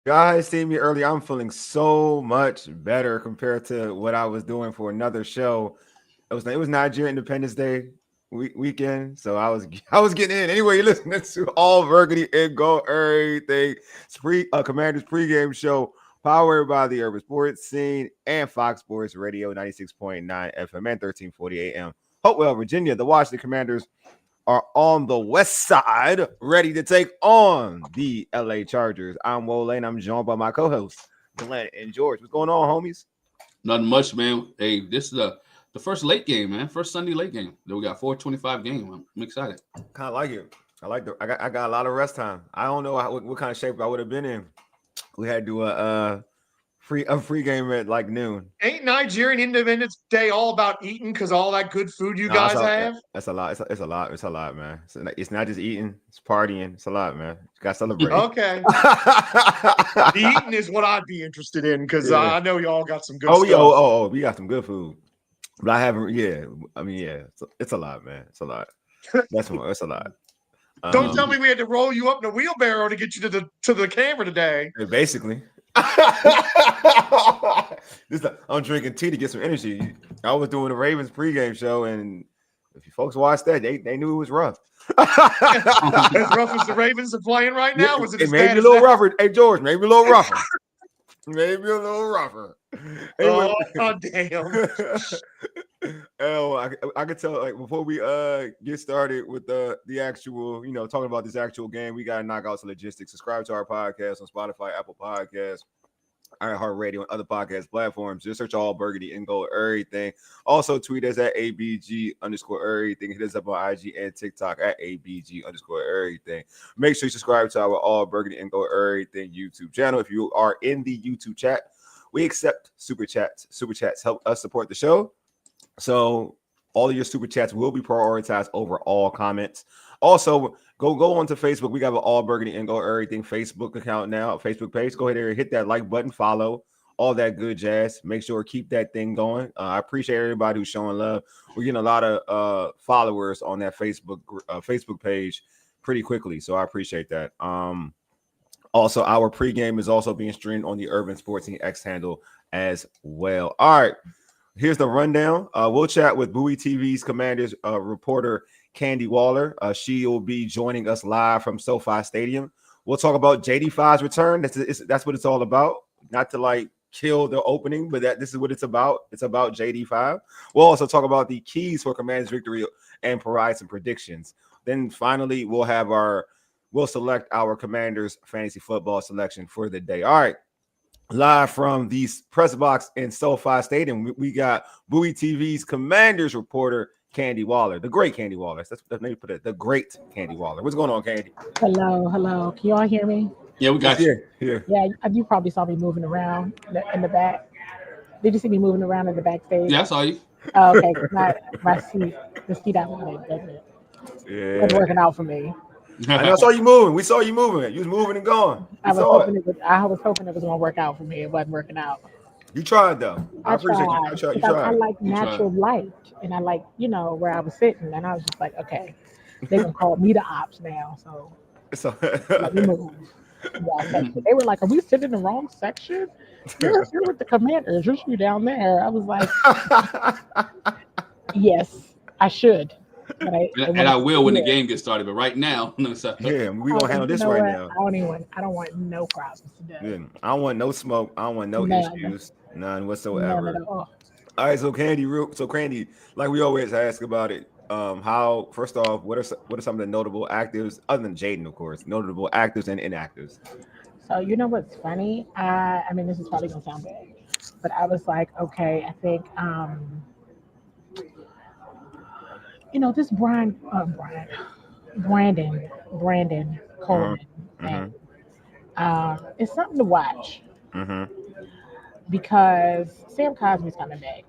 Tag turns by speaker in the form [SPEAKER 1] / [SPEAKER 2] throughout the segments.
[SPEAKER 1] guys see me earlier, I'm feeling so much better compared to what I was doing for another show. It was Nigeria Independence Day weekend, so I was getting in. Anyway, you're listening to All Burgundy and Go Everything. It's Commanders pregame show powered by the Urban Sports Scene and Fox Sports Radio 96.9 FM and 1340 AM. Hopewell, Virginia. The Washington Commanders are on the west side, ready to take on the LA Chargers. I'm Wole, and I'm joined by my co-hosts, Glenn and George. What's going on, homies?
[SPEAKER 2] Nothing much, man. Hey, this is the first late game, man. First Sunday late game. Then we got 4:25 game. I'm excited.
[SPEAKER 1] Kind of like it. I got a lot of rest time. I don't know what kind of shape I would have been in. We had to do a free game at like noon.
[SPEAKER 3] Ain't Nigerian Independence Day all about eating because all that good food you guys have?
[SPEAKER 1] That's a lot. It's a lot. It's a lot, man. It's not just eating. It's partying. It's a lot, man. You got to celebrate.
[SPEAKER 3] Okay. The eating is what I'd be interested in because I know y'all got some good stuff.
[SPEAKER 1] We got some good food. But I haven't. Yeah, I mean, yeah. It's a lot, man. It's a lot. It's a lot.
[SPEAKER 3] Don't tell me we had to roll you up in a wheelbarrow to get you to the camera today.
[SPEAKER 1] Basically. I'm drinking tea to get some energy. I was doing the Ravens pregame show, and if you folks watched that, they knew it was rough.
[SPEAKER 3] As rough as the Ravens are playing right now, was it
[SPEAKER 1] maybe a little rougher? Hey George, maybe a little rougher. Maybe a little rougher.
[SPEAKER 3] Anyway, oh damn.
[SPEAKER 1] I could tell, like, before we get started with the actual, talking about this actual game, we gotta knock out some logistics. Subscribe to our podcast on Spotify, Apple Podcasts, iHeartRadio, and other podcast platforms. Just search All Burgundy and Go Errything. Also tweet us at ABG_Errything. Hit us up on IG and TikTok at ABG_Errything. Make sure you subscribe to our All Burgundy and Go Errything YouTube channel. If you are in the YouTube chat, we accept super chats. Super chats help us support the show. So all of your super chats will be prioritized over all comments. Also, go onto Facebook. We got an All Burgundy and Go Errything Facebook account now, Facebook page. Go ahead and hit that like button, follow, all that good jazz. Make sure to keep that thing going. I appreciate everybody who's showing love. We're getting a lot of followers on that Facebook page pretty quickly, so I appreciate that. Also, our pregame is also being streamed on the Urban Sports X handle as well. All right. Here's the rundown. We'll chat with Bowie TV's Commanders reporter Candi Waller. She will be joining us live from SoFi Stadium. We'll talk about JD5's return. That's what it's all about. Not to like kill the opening, but this is what it's about. It's about JD5. We'll also talk about the keys for Commanders victory and provide some predictions. Then finally, we'll select our Commanders fantasy football selection for the day. All right. Live from the press box in SoFi Stadium, we got Bowie TV's Commanders reporter Candi Waller, the great Candi Waller. That's maybe put it, the great Candi Waller. What's going on, Candi?
[SPEAKER 4] Hello. Can you all hear me?
[SPEAKER 2] Yeah, we got you.
[SPEAKER 1] Here.
[SPEAKER 4] Yeah, you probably saw me moving around in the back. Did you see me moving around in the backstage?
[SPEAKER 2] Yeah, I saw you.
[SPEAKER 4] Oh, okay. My seat, the seat I wanted, doesn't.
[SPEAKER 1] Yeah,
[SPEAKER 4] it's working out for me.
[SPEAKER 1] I saw you moving. We saw you moving. You was moving and going.
[SPEAKER 4] I was hoping it was going to work out for me. It wasn't working out.
[SPEAKER 1] You tried though. I appreciate you. You tried.
[SPEAKER 4] I like natural light, and I like where I was sitting, and I was just like, okay, they're gonna call me the ops now, so let me move. They were like, "Are we sitting in the wrong section? You're with the Commanders. You should be down there." I was like, "Yes, I should."
[SPEAKER 2] I will when the game gets started, but right now,
[SPEAKER 1] we gonna handle this right now.
[SPEAKER 4] I don't want no problems today.
[SPEAKER 1] Yeah, I don't want no smoke. I don't want no issues, none whatsoever.
[SPEAKER 4] None at all.
[SPEAKER 1] All right, so Candi, like we always ask about it. How first off, what are some of the notable actives other than Jaden, of course, notable actives and inactives?
[SPEAKER 4] So you know what's funny? I mean, this is probably gonna sound bad, but I was like, okay, I think this Brandon Coleman thing. It's something to watch because Sam Cosmi's coming back.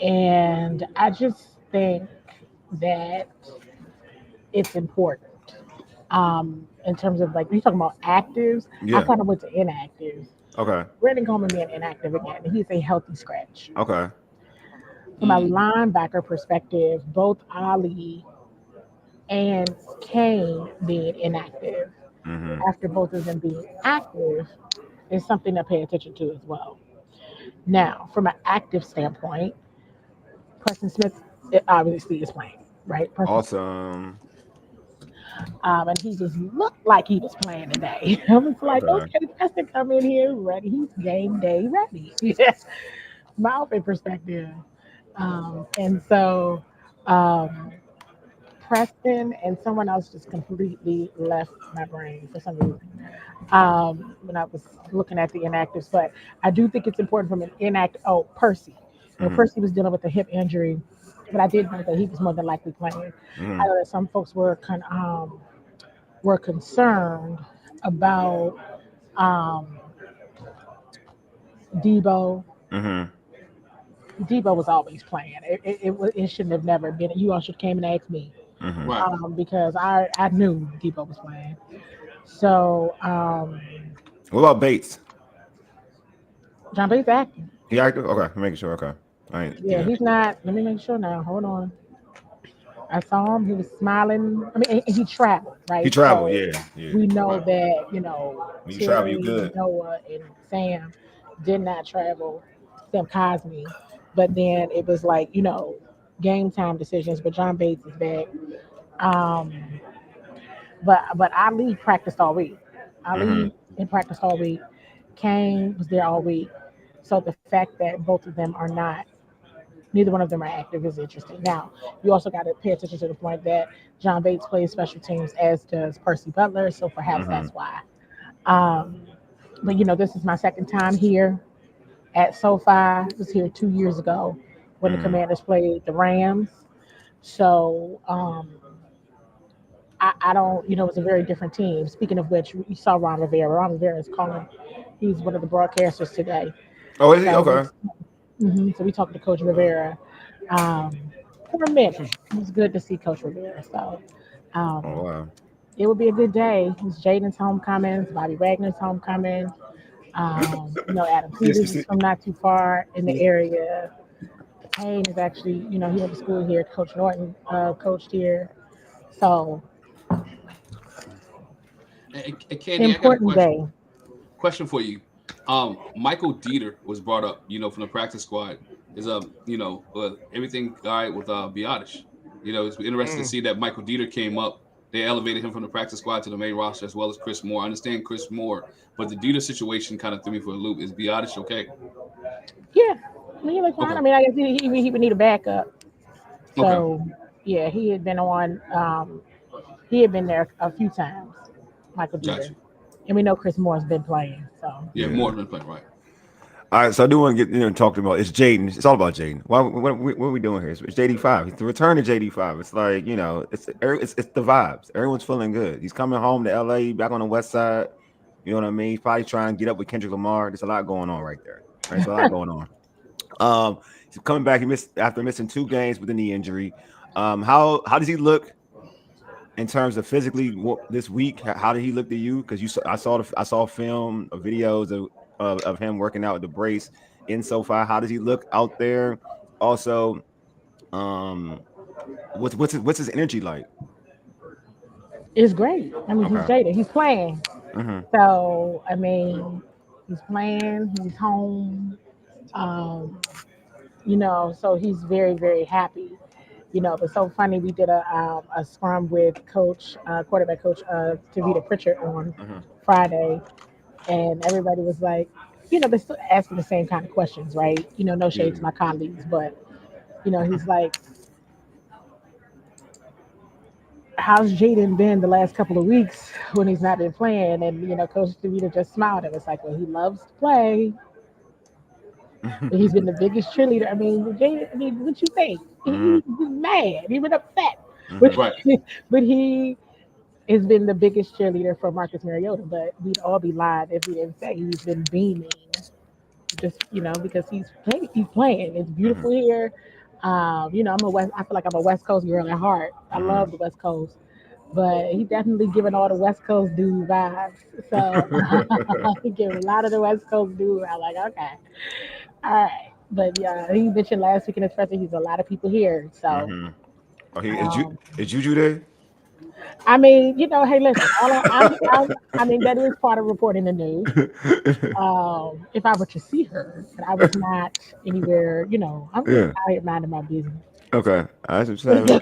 [SPEAKER 4] And I just think that it's important. In terms of like, you talking about actives, I kind of went to inactives.
[SPEAKER 1] Okay.
[SPEAKER 4] Brandon Coleman being inactive again, and he's a healthy scratch.
[SPEAKER 1] Okay.
[SPEAKER 4] From a linebacker perspective, both Ali and Kane being inactive, after both of them being active is something to pay attention to as well. Now, from an active standpoint, Preston Smith obviously is playing, right?
[SPEAKER 1] Awesome.
[SPEAKER 4] And he just looked like he was playing today. I was like, okay, Preston come in here ready. He's game day ready. From my outfit perspective. And so Preston and someone else just completely left my brain for some reason when I was looking at the inactives. But I do think it's important from an inactive. Oh, Percy. Percy was dealing with a hip injury, but I did know that he was more than likely playing. I know that some folks were concerned about Debo. Debo was always playing. It shouldn't have never been. You all should have came and asked me because I knew Debo was playing. So
[SPEAKER 1] what about Bates?
[SPEAKER 4] John Bates acting.
[SPEAKER 1] He active? Okay, I'm making sure. Okay, all right.
[SPEAKER 4] Yeah, he's not. Let me make sure now. Hold on. I saw him. He was smiling. I mean, he traveled, right?
[SPEAKER 1] He traveled,
[SPEAKER 4] so yeah. We know that,
[SPEAKER 1] when you travel, you good.
[SPEAKER 4] Noah and Sam did not travel. Sam Cosme. But then it was like, game time decisions. But John Bates is back. But Ali practiced all week. Ali practiced all week. Kane was there all week. So the fact that both of them are not, neither one of them are active is interesting. Now, you also got to pay attention to the point that John Bates plays special teams, as does Percy Butler. So perhaps that's why. But this is my second time here at SoFi. I was here 2 years ago when the Commanders played the Rams. So I don't, it's a very different team. Speaking of which, you saw Ron Rivera. Ron Rivera is calling. He's one of the broadcasters today.
[SPEAKER 1] Oh, is he? Okay.
[SPEAKER 4] So we talked to Coach Rivera for a minute. It was good to see Coach Rivera. So it would be a good day. It's Jaden's homecoming, Bobby Wagner's homecoming. Adam Peters is from not too far in the area. Payne is actually, he went to school here. Coach Norton coached here. So
[SPEAKER 2] Candi,
[SPEAKER 4] important day.
[SPEAKER 2] Question for you. Michael Dieter was brought up, from the practice squad. Is everything all right with Biotish? It's interesting to see that Michael Dieter came up. They elevated him from the practice squad to the main roster, as well as Chris Moore. I understand Chris Moore, but the Dieter situation kind of threw me for a loop. Is Biotish okay?
[SPEAKER 4] Yeah, he looked fine. Okay. I mean, I guess he would need a backup. So yeah, he had been on. He had been there a few times, Michael Dieter. Gotcha. And we know Chris Moore's been playing. So
[SPEAKER 2] yeah, Moore's been playing, right.
[SPEAKER 1] All right, so I do want to get talking about it's Jaden. It's all about Jaden. What are we doing here? It's JD5. It's the return of JD5. It's like it's the vibes. Everyone's feeling good. He's coming home to LA, back on the West Side. You know what I mean? He's probably trying to get up with Kendrick Lamar. There's a lot going on right there. Right, there's a lot going on. He's coming back. He missed after missing 2 games with a knee injury. How does he look in terms of physically this week? How did he look to you? Because I saw film of videos of him working out with the brace in SoFi. How does he look out there? Also, what's his energy like?
[SPEAKER 4] It's great. I mean, he's Jada. He's playing. So I mean, he's playing. He's home. So he's very, very happy. But so funny. We did a scrum with quarterback coach Tavita Pritchard on Friday. And everybody was like, they're still asking the same kind of questions, right? No shade to my colleagues, but, he's like, how's Jaden been the last couple of weeks when he's not been playing? And, Coach DeVita just smiled and was like, well, he loves to play. He's been the biggest cheerleader. I mean, Jaden, what you think? He's mad. He been upset. But he has been the biggest cheerleader for Marcus Mariota, but we'd all be lying if we didn't say he's been beaming. Just because he's playing. It's beautiful here. I feel like I'm a West Coast girl at heart. I love the West Coast, but he's definitely giving all the West Coast dude vibes. So he giving a lot of the West Coast dude. I'm like, okay, all right. But yeah, he mentioned last week in his presser, he's a lot of people here. So,
[SPEAKER 1] is Juju there?
[SPEAKER 4] I mean, hey, listen. I mean, that is part of reporting the news. If I were to see her, but I was not anywhere. I'm just
[SPEAKER 1] Yeah.
[SPEAKER 4] out here minding my business.
[SPEAKER 1] Okay. That's what I'm saying.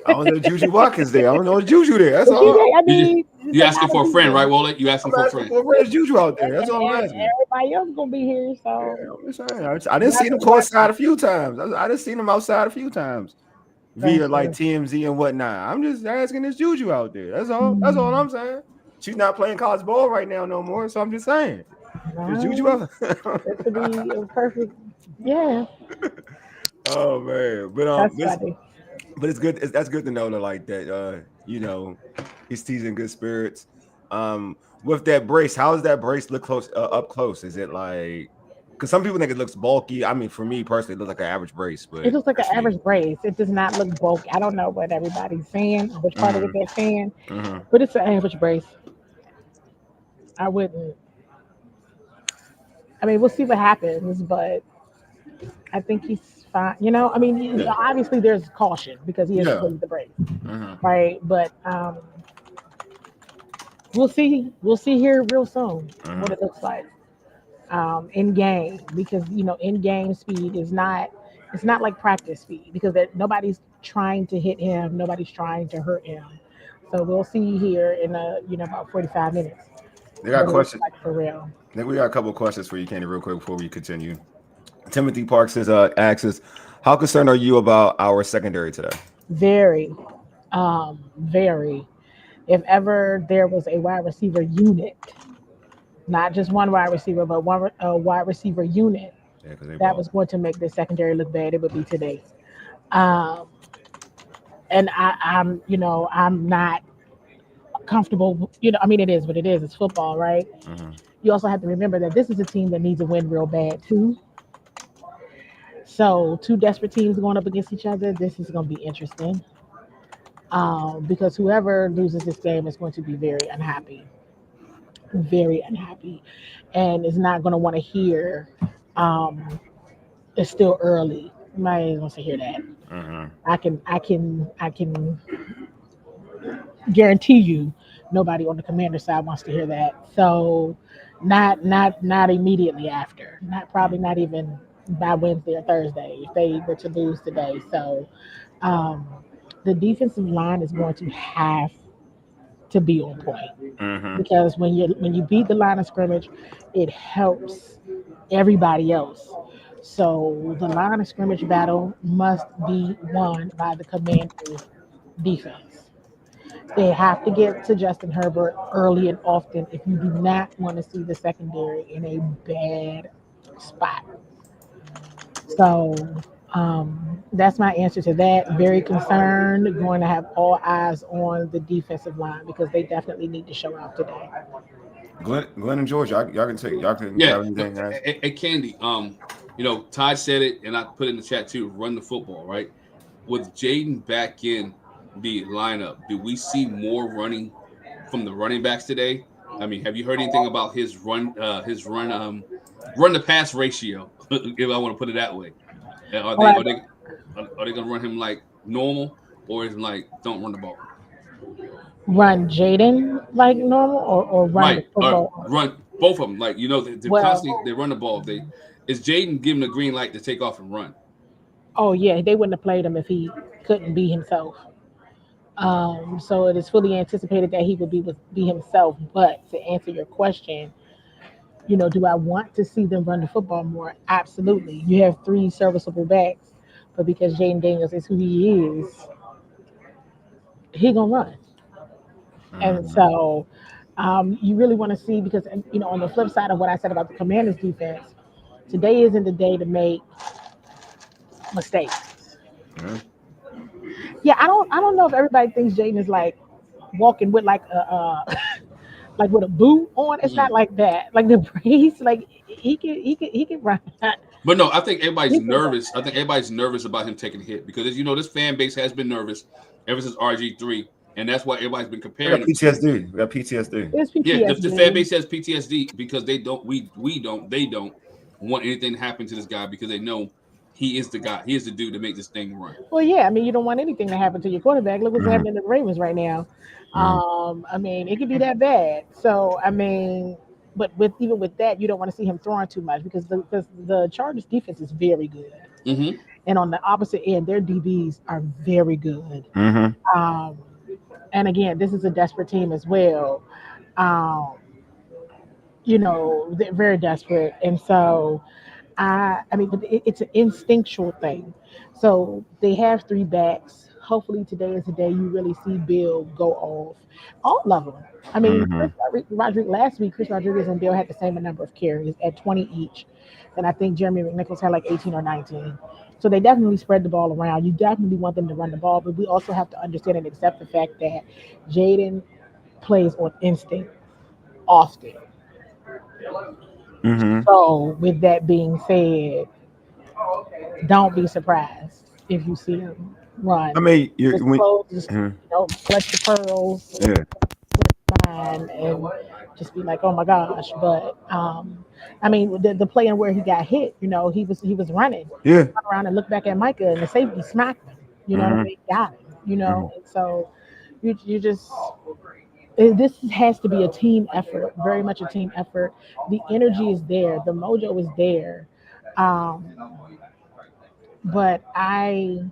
[SPEAKER 1] I don't know Juju Watkins there. I don't know Juju there. That's all.
[SPEAKER 4] I mean,
[SPEAKER 2] you asking for a friend, right, Wallet? You asking for a friend?
[SPEAKER 1] Where's Juju out there? That's all I'm asking.
[SPEAKER 4] Everybody else gonna be here, so
[SPEAKER 1] Yeah, I didn't see him courtside a few times. I didn't see him outside a few times via like TMZ and whatnot. I'm just asking, is Juju out there? That's all. That's all I'm saying. She's not playing college ball right now no more, so I'm just saying. Is Juju out?
[SPEAKER 4] That could be a perfect. Yeah.
[SPEAKER 1] Oh man,
[SPEAKER 4] That's funny.
[SPEAKER 1] But it's good. That's good to know that, like that. He's teasing good spirits. With that brace, how does that brace look up close? Is it like? Because some people think it looks bulky. I mean, for me personally, it looks like an average brace. But
[SPEAKER 4] it looks like an average brace. It does not look bulky. I don't know what everybody's saying, or which part of it they're saying, but it's an average brace. I wouldn't. I mean, we'll see what happens, but I think he's fine. I mean, obviously there's caution because he has to raise the brace, right? But we'll see. We'll see here real soon what it looks like in game, because in game speed is not. It's not like practice speed, because nobody's trying to hit him, nobody's trying to hurt him. So we'll see here in about 45 minutes.
[SPEAKER 1] They got questions
[SPEAKER 4] like for real.
[SPEAKER 1] I think we got a couple of questions for you, Candi, real quick before we continue. Timothy Parks asks us, how concerned are you about our secondary today?
[SPEAKER 4] Very, very. If ever there was a wide receiver unit, not just one wide receiver, but a wide receiver unit that was going to make the secondary look bad, it would be today. And I'm not comfortable. I mean, it is what it is. It's football, right? You also have to remember that this is a team that needs a win real bad too. So 2 desperate teams going up against each other. This is going to be interesting, because whoever loses this game is going to be very unhappy, and is not going to want to hear. It's still early. Nobody wants to hear that. I can guarantee you, nobody on the Commander side wants to hear that. So, not immediately after. Probably not even by Wednesday or Thursday if they were to lose today. So, the defensive line is going to have to be on point, because when you beat the line of scrimmage, it helps everybody else. So the line of scrimmage battle must be won by the Commanders' defense. They have to get to Justin Herbert early and often if you do not want to see the secondary in a bad spot. So that's my answer to that. Very concerned. Going to have all eyes on the defensive line, because they definitely need to show out today.
[SPEAKER 1] Glenn and George, y'all can take. Y'all can.
[SPEAKER 2] Yeah. Hey, Candi. Todd said it, and I put it in the chat too. Run the football, right? With Jaden back in the lineup, do we see more running from the running backs today? I mean, have you heard anything about his run to pass ratio? If I want to put it that way, are they gonna run him like normal, or is it like don't run the ball?
[SPEAKER 4] Run Jaden like normal, or run the football?
[SPEAKER 2] Run both of them. Like constantly they run the ball. Is Jaden given the green light to take off and run?
[SPEAKER 4] Oh yeah, they wouldn't have played him if he couldn't be himself. So it is fully anticipated that he would be himself. But to answer your question, do I want to see them run the football more? Absolutely. You have 3 serviceable backs, but because Jaden Daniels is who he is, he gonna run. And so you really want to see, because on the flip side of what I said about the Commanders defense, today isn't the day to make mistakes. Yeah, I don't know if everybody thinks Jaden is like walking with like a like with a boot on. It's not like that. Like the brace, like he can run.
[SPEAKER 2] But no, I think everybody's nervous. I think everybody's nervous about him taking a hit, because this fan base has been nervous ever since RG3. And that's why everybody's been comparing.
[SPEAKER 1] We got PTSD.
[SPEAKER 2] Yeah, the fan base has PTSD because they don't want anything to happen to this guy, because they know he is the guy. He is the dude to make this thing run.
[SPEAKER 4] Well, yeah. I mean, you don't want anything to happen to your quarterback. Look what's happening to the Ravens right now. I mean, it could be that bad. So, I mean, but even with that, you don't want to see him throwing too much because the Chargers defense is very good.
[SPEAKER 2] Mm-hmm.
[SPEAKER 4] And on the opposite end, their DBs are very good. And again, this is a desperate team as well. You know, they're very desperate. And so I mean, but it's an instinctual thing. So they have 3 backs. Hopefully today is the day you really see Bill go off. All of them. I mean, last week, Chris Rodriguez and Bill had the same number of carries at 20 each. And I think Jeremy McNichols had like 18 or 19. So they definitely spread the ball around. You definitely want them to run the ball, but we also have to understand and accept the fact that Jaden plays on instinct often. So with that being said, don't be surprised if you see him run.
[SPEAKER 1] I mean,
[SPEAKER 4] flex the pearls, mine, and just be like, oh my gosh. But I mean, the play and where he got hit, you know, he was running,
[SPEAKER 1] turn
[SPEAKER 4] around and look back at Micah, and the safety smacked him. You know what I mean? Got him. You know, and so you just. This has to be a team effort, very much a team effort. The energy is there, the mojo is there, but I'm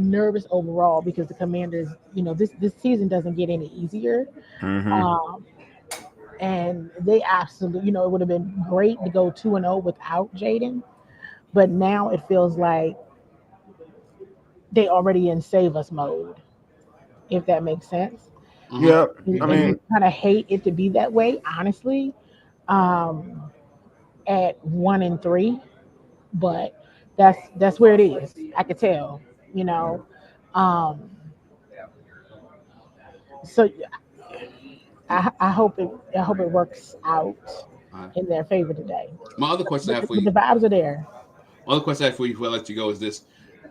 [SPEAKER 4] nervous overall because the Commanders, you know, this season doesn't get any easier, and they absolutely, you know, it would have been great to go 2-0 without Jaden, but now it feels like they already in save us mode, if that makes sense.
[SPEAKER 1] Yeah, I
[SPEAKER 4] mean, kind of hate it to be that way, honestly. At 1-3, but that's where it is. I could tell, you know. So I hope it works out in their favor today.
[SPEAKER 2] My other question I have for you,
[SPEAKER 4] the vibes are there.
[SPEAKER 2] My other question I have for you before I let you go is this: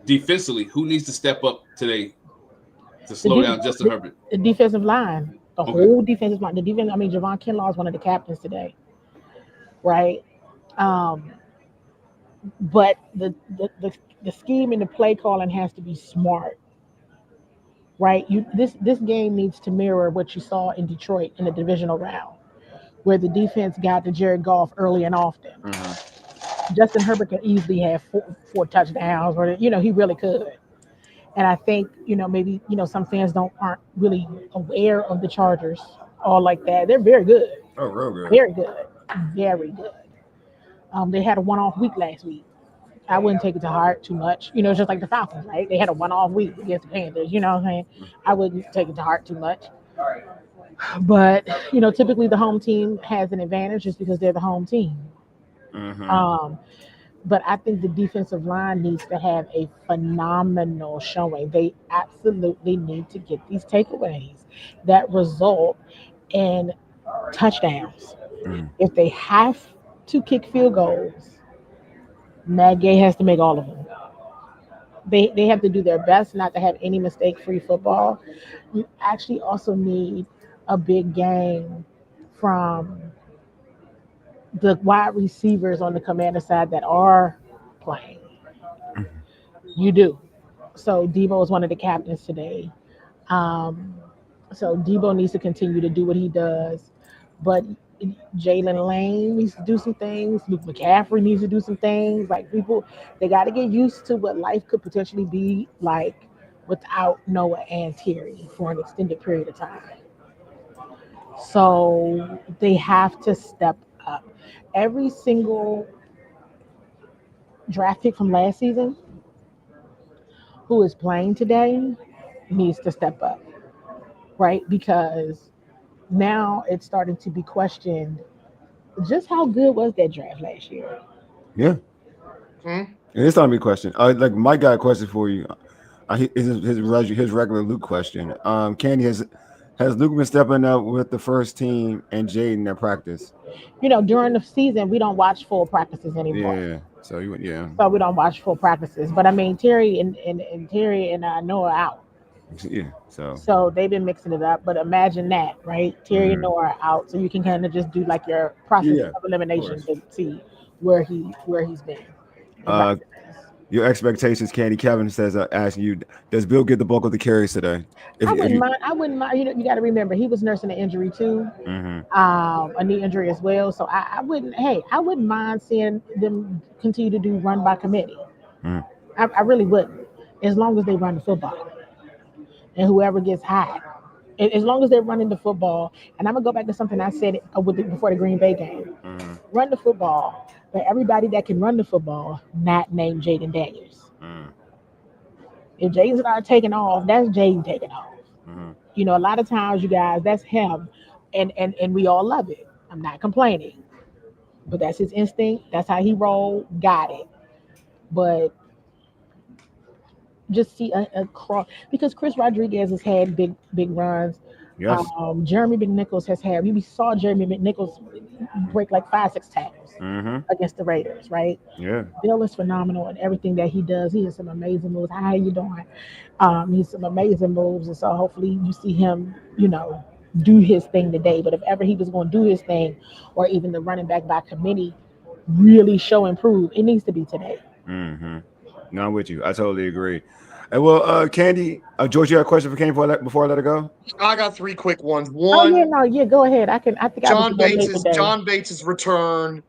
[SPEAKER 2] defensively, who needs to step up today to slow down Justin Herbert?
[SPEAKER 4] The defensive line, whole defensive line. The defense. I mean, Javon Kinlaw is one of the captains today, right? But the scheme and the play calling has to be smart, right? This game needs to mirror what you saw in Detroit in the divisional round, where the defense got to Jared Goff early and often. Justin Herbert could easily have four touchdowns, or you know, he really could. And I think, you know, maybe, you know, some fans aren't really aware of the Chargers all like that. They're very good.
[SPEAKER 1] Oh, real good.
[SPEAKER 4] Very good. Very good. They had a one-off week last week. I wouldn't take it to heart too much. You know, it's just like the Falcons, right? They had a one-off week against the Panthers. You know what I'm saying? I wouldn't take it to heart too much. But, you know, typically the home team has an advantage just because they're the home team. But I think the defensive line needs to have a phenomenal showing. They absolutely need to get these takeaways that result in touchdowns. If they have to kick field goals, Matt Gay has to make all of them. They have to do their best not to have any mistake-free football. You actually also need a big game from the wide receivers on the Commander side that are playing. You do. So Debo is one of the captains today. So Debo needs to continue to do what he does. But Jalen Lane needs to do some things. Luke McCaffrey needs to do some things. Like, people, they got to get used to what life could potentially be like without Noah and Terry for an extended period of time. So they have to step up. Every single draft pick from last season who is playing today needs to step up, right? Because now it's starting to be questioned just how good was that draft last year.
[SPEAKER 1] Yeah. It's starting to be questioned. Like, Mike got a question for you. His regular Luke question. Candi, has Luke been stepping up with the first team and Jaden at practice?
[SPEAKER 4] You know, during the season, we don't watch full practices anymore.
[SPEAKER 1] Yeah. So
[SPEAKER 4] we don't watch full practices. But I mean, Terry and Terry and Noah are out.
[SPEAKER 1] Yeah.
[SPEAKER 4] So they've been mixing it up. But imagine that, right? Terry and Noah are out, so you can kind of just do like your process of elimination to see where he's been.
[SPEAKER 1] Your expectations, Candy. Kevin says, asking you, does Bill get the bulk of the carries today?
[SPEAKER 4] I wouldn't mind. You got to remember, he was nursing an injury too, a knee injury as well. So I wouldn't mind seeing them continue to do run by committee. I really wouldn't, as long as they run the football and whoever gets hot. As long as they're running the football, and I'm gonna go back to something I said before the Green Bay game. Run the football, but everybody that can run the football, not named Jaden Daniels. If Jaden's not taking off, that's Jaden taking off. You know, a lot of times, you guys, that's him, and we all love it. I'm not complaining, but that's his instinct. That's how he rolled. Got it. But just see a cross, because Chris Rodriguez has had big runs.
[SPEAKER 1] Yes.
[SPEAKER 4] Jeremy McNichols has had. We saw Jeremy McNichols break like 5-6 tackles against the Raiders, right?
[SPEAKER 1] Yeah.
[SPEAKER 4] Bill is phenomenal in everything that he does. He has some amazing moves. How you doing? He's some amazing moves, and so hopefully you see him, do his thing today. But if ever he was going to do his thing, or even the running back by committee really show improve, it needs to be today.
[SPEAKER 1] No, I'm with you. I totally agree. And well, Candy, George, you have a question for Candy before I let her go?
[SPEAKER 3] I got 3 quick ones.
[SPEAKER 4] One. Go ahead. I think
[SPEAKER 3] John Bates's return.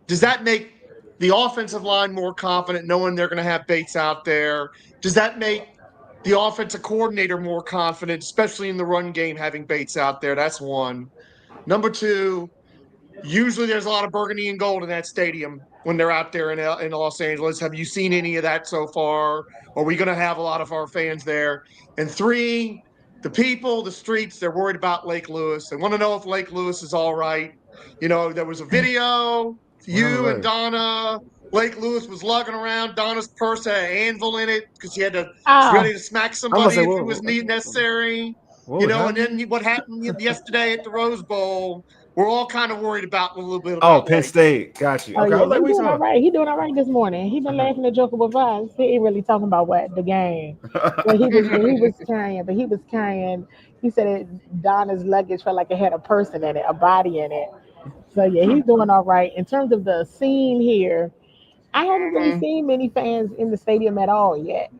[SPEAKER 3] Does that make the offensive line more confident, knowing they're going to have Bates out there? Does that make the offensive coordinator more confident, especially in the run game, having Bates out there? That's one. Number 2, usually there's a lot of burgundy and gold in that stadium when they're out there in Los Angeles. Have you seen any of that so far? Are we going to have a lot of our fans there? And 3, the people, the streets, they're worried about Lake Lewis. They want to know if Lake Lewis is all right. There was a video, you and Donna. Lake Lewis was lugging around. Donna's purse had an anvil in it because he had to ready to smack somebody if it was necessary. And then what happened yesterday at the Rose Bowl, we're all kind of worried about a little bit about
[SPEAKER 1] Penn State. Got you. Okay.
[SPEAKER 4] He's doing all right. He's doing all right this morning. He's been laughing at Joker with us. He ain't really talking about the game. But he was carrying. He said Donna's luggage felt like it had a person in it, a body in it. So yeah, he's doing all right. In terms of the scene here, I haven't really seen many fans in the stadium at all yet.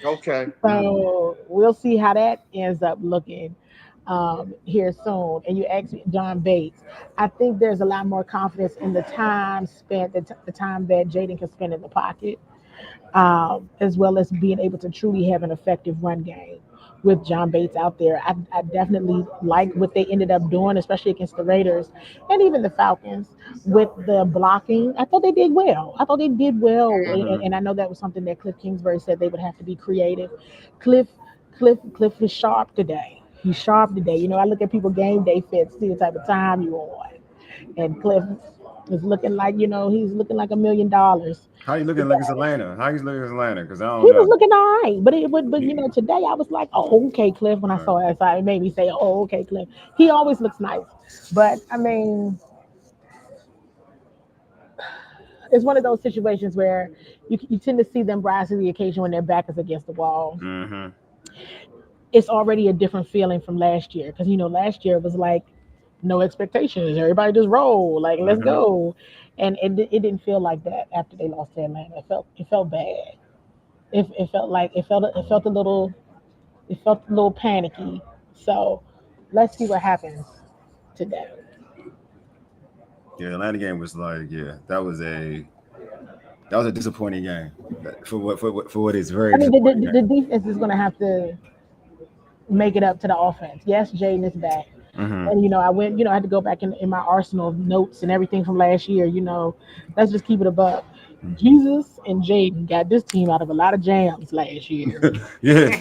[SPEAKER 3] Okay.
[SPEAKER 4] So we'll see how that ends up looking here soon. And you asked me, John Bates. I think there's a lot more confidence in the time spent, the time that Jaden can spend in the pocket, as well as being able to truly have an effective run game with John Bates out there. I definitely like what they ended up doing, especially against the Raiders and even the Falcons with the blocking. I thought they did well. And I know that was something that Cliff Kingsbury said they would have to be creative. Cliff is sharp today. He's sharp today. I look at people game day fits, see the type of time you're on. And Cliff is looking like, he's looking like $1 million.
[SPEAKER 1] How you looking like it's Atlanta? How you looking like Atlanta? Because I don't
[SPEAKER 4] know.
[SPEAKER 1] He
[SPEAKER 4] was looking all right. But today I was like, oh, okay, Cliff. When I saw it, it made me say, oh, okay, Cliff. He always looks nice. But, I mean, it's one of those situations where you tend to see them rise to the occasion when their back is against the wall. It's already a different feeling from last year. Because, last year was like, no expectations. Everybody just roll. Like, let's go. And it didn't feel like that after they lost to Atlanta. It felt bad. It felt a little panicky. So let's see what happens today.
[SPEAKER 1] Yeah, the Atlanta game was like, that was a disappointing game for what is very.
[SPEAKER 4] The defense is going to have to make it up to the offense. Yes, Jaden is back. And, I had to go back in my arsenal of notes and everything from last year. Let's just keep it above. Jesus and Jaden got this team out of a lot of jams last year.
[SPEAKER 1] Yeah,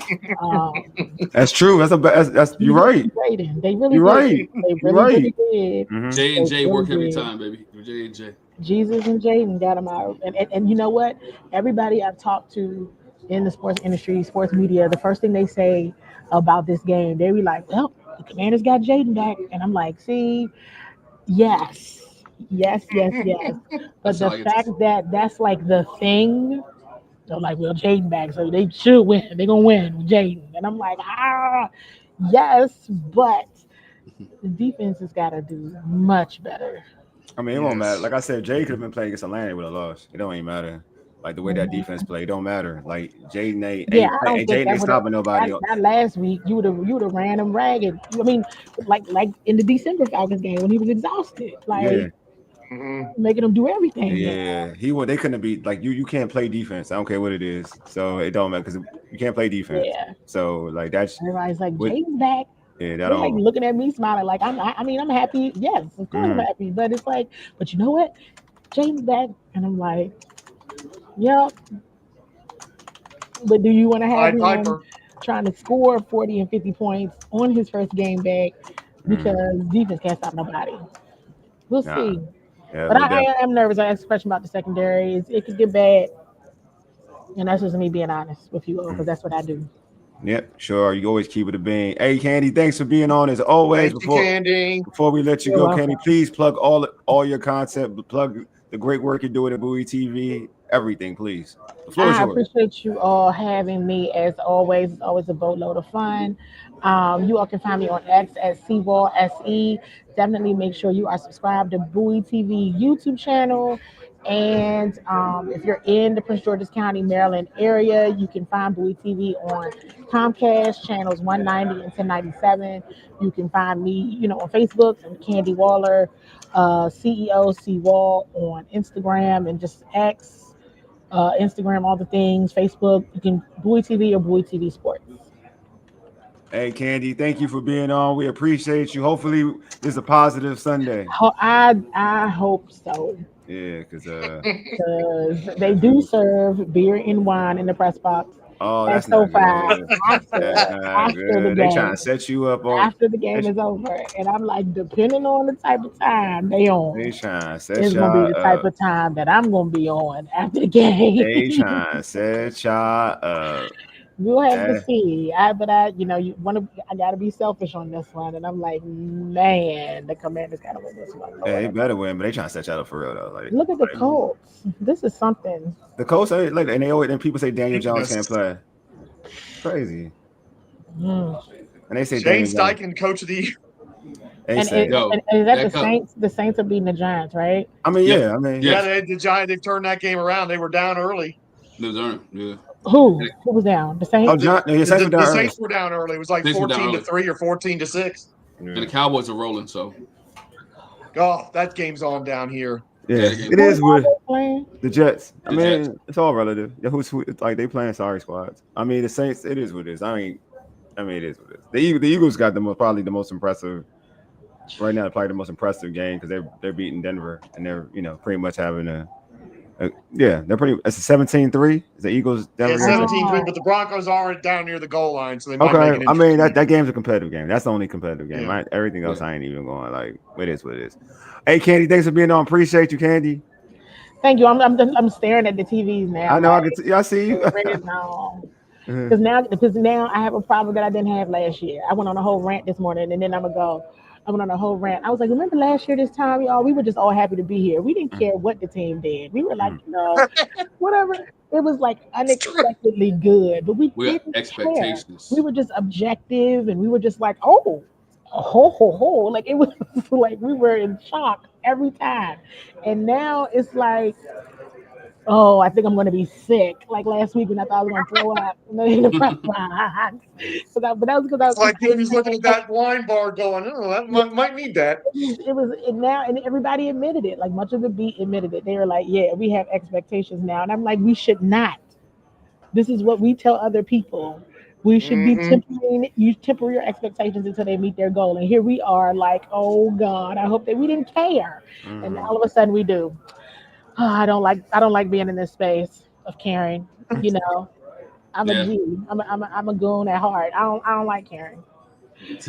[SPEAKER 1] that's true. That's you're right.
[SPEAKER 4] Jaden, they really
[SPEAKER 1] you're
[SPEAKER 4] did.
[SPEAKER 1] Right.
[SPEAKER 4] They really did.
[SPEAKER 2] J and J work every time, baby. J and J.
[SPEAKER 4] Jesus and Jaden got them out. And you know what? Everybody I've talked to in the sports industry, sports media, the first thing they say about this game, they be like, well, the Commanders got Jaden back. And I'm like, see, yes. But the fact that that's like the thing, they're like, well, Jaden back, so they should win. They're going to win with Jaden. And I'm like, yes, but the defense has got to do much better.
[SPEAKER 1] I mean, it won't matter. Like I said, Jay could have been playing against Atlanta with a loss. It don't even matter. Like the way that defense play, don't matter. Like Jaden
[SPEAKER 4] Yeah, I don't think
[SPEAKER 1] Jaden
[SPEAKER 4] that
[SPEAKER 1] ain't
[SPEAKER 4] would have.
[SPEAKER 1] stopping nobody.
[SPEAKER 4] Not last week. You would have ran him ragged. I mean, like in the December Falcons game when he was exhausted,
[SPEAKER 1] Yeah,
[SPEAKER 4] like making him do everything.
[SPEAKER 1] yeah. They couldn't be like you. You can't play defense. I don't care what it is. So it don't matter because you can't play defense.
[SPEAKER 4] Yeah.
[SPEAKER 1] So like that's
[SPEAKER 4] Everybody's like
[SPEAKER 1] what.
[SPEAKER 4] Jaden's back.
[SPEAKER 1] Yeah, that
[SPEAKER 4] They're like
[SPEAKER 1] don't.
[SPEAKER 4] looking at me smiling like I mean I'm happy. Yes, of course I'm happy. But it's like, but you know what? Jaden's back, and I'm like, yep. But do you want to have him trying to score 40 and 50 points on his first game back because defense can't stop nobody? We'll see.
[SPEAKER 1] Yeah,
[SPEAKER 4] but I am nervous. I asked a question about the secondary. It could get bad, and that's just me being honest with you, because that's what I do.
[SPEAKER 1] Yep, sure. You always keep it a bean. Hey, Candi, thanks for being on as always.
[SPEAKER 3] Thank you, Candi.
[SPEAKER 1] Before we let you go, Candi, please plug all your content. Plug the great work you're doing at Bowie TV. Everything, please. The floor is yours.
[SPEAKER 4] I appreciate you all having me as always. It's always a boatload of fun. You all can find me on X at CWall SE. Definitely make sure you are subscribed to Bowie TV YouTube channel. And if you're in the Prince George's County, Maryland area, you can find Bowie TV on Comcast channels 190 and 1097. You can find me, on Facebook. I'm Candi Waller, CEO CWall on Instagram and just X, Instagram, all the things, Facebook. You can Bowie TV or Bowie TV Sports.
[SPEAKER 1] Hey, Candi, thank you for being on. We appreciate you. Hopefully, this is a positive Sunday.
[SPEAKER 4] I hope so.
[SPEAKER 1] Yeah, because
[SPEAKER 4] they do serve beer and wine in the press box.
[SPEAKER 1] Oh, that's so fine. After
[SPEAKER 4] the game,
[SPEAKER 1] they trying to set you up
[SPEAKER 4] after the game is over, and I'm like, depending on the type of time they on,
[SPEAKER 1] they trying to set
[SPEAKER 4] it's gonna be the type of time that I'm gonna be on after the game.
[SPEAKER 1] They trying to set y'all up.
[SPEAKER 4] We'll have to see. I gotta be selfish on this one, and I'm like, man, the Commanders gotta win this one.
[SPEAKER 1] Yeah, they better win, but they trying to set y'all up for real though. Like,
[SPEAKER 4] look at the Colts. This is something.
[SPEAKER 1] The Colts, and people say Daniel Jones can't play. Crazy. And they say
[SPEAKER 3] Shane Steichen, coach of the year.
[SPEAKER 4] And is that the Saints? The Saints are beating the Giants, right?
[SPEAKER 1] I mean, yeah.
[SPEAKER 3] The Giants. They've turned that game around. They were down early.
[SPEAKER 2] Yeah.
[SPEAKER 4] Who was down? The Saints.
[SPEAKER 1] Oh, the
[SPEAKER 3] Saints were down early. It was like 14-3 or 14-6.
[SPEAKER 2] And the Cowboys are rolling. So,
[SPEAKER 3] that game's on down here.
[SPEAKER 1] Yeah, it is with the Jets. It's all relative. Who's like they playing sorry squads. I mean, the Saints. It is what it is. I mean, it is what it is. The Eagles got probably the most impressive right now. Probably the most impressive game because they're beating Denver and they're pretty much having they're pretty. It's a 17-3. Is the Eagles?
[SPEAKER 3] Yeah, 17-3. But the Broncos are down near the goal line, so they might make it.
[SPEAKER 1] I mean, that game's a competitive game. That's the only competitive game. Right? Everything else, I ain't even going. Like, it is what it is. Hey, Candi, thanks for being on. Appreciate you, Candi.
[SPEAKER 4] Thank you. I'm staring at the TVs now.
[SPEAKER 1] I know. I see you.
[SPEAKER 4] Because now I have a problem that I didn't have last year. I went on a whole rant this morning, and then I went on a whole rant. I was like, remember last year this time, y'all? We were just all happy to be here. We didn't care what the team did. We were like, whatever. It was like unexpectedly good, but we didn't expectations. Care. We were just objective, and we were just like, ho. Like it was like we were in shock every time. And now it's like, I think I'm going to be sick. Like last week when I thought I was going to throw up in the press box. But that was because I was
[SPEAKER 3] like he was looking at that wine bar going, that might need that.
[SPEAKER 4] It was now, and everybody admitted it. Like much of the beat admitted it. They were like, yeah, we have expectations now. And I'm like, we should not. This is what we tell other people. We should be temper your expectations until they meet their goal. And here we are like, oh God, I hope that we didn't care. And all of a sudden we do. I don't like being in this space of caring. I'm a G. I'm a goon at heart. I don't like caring.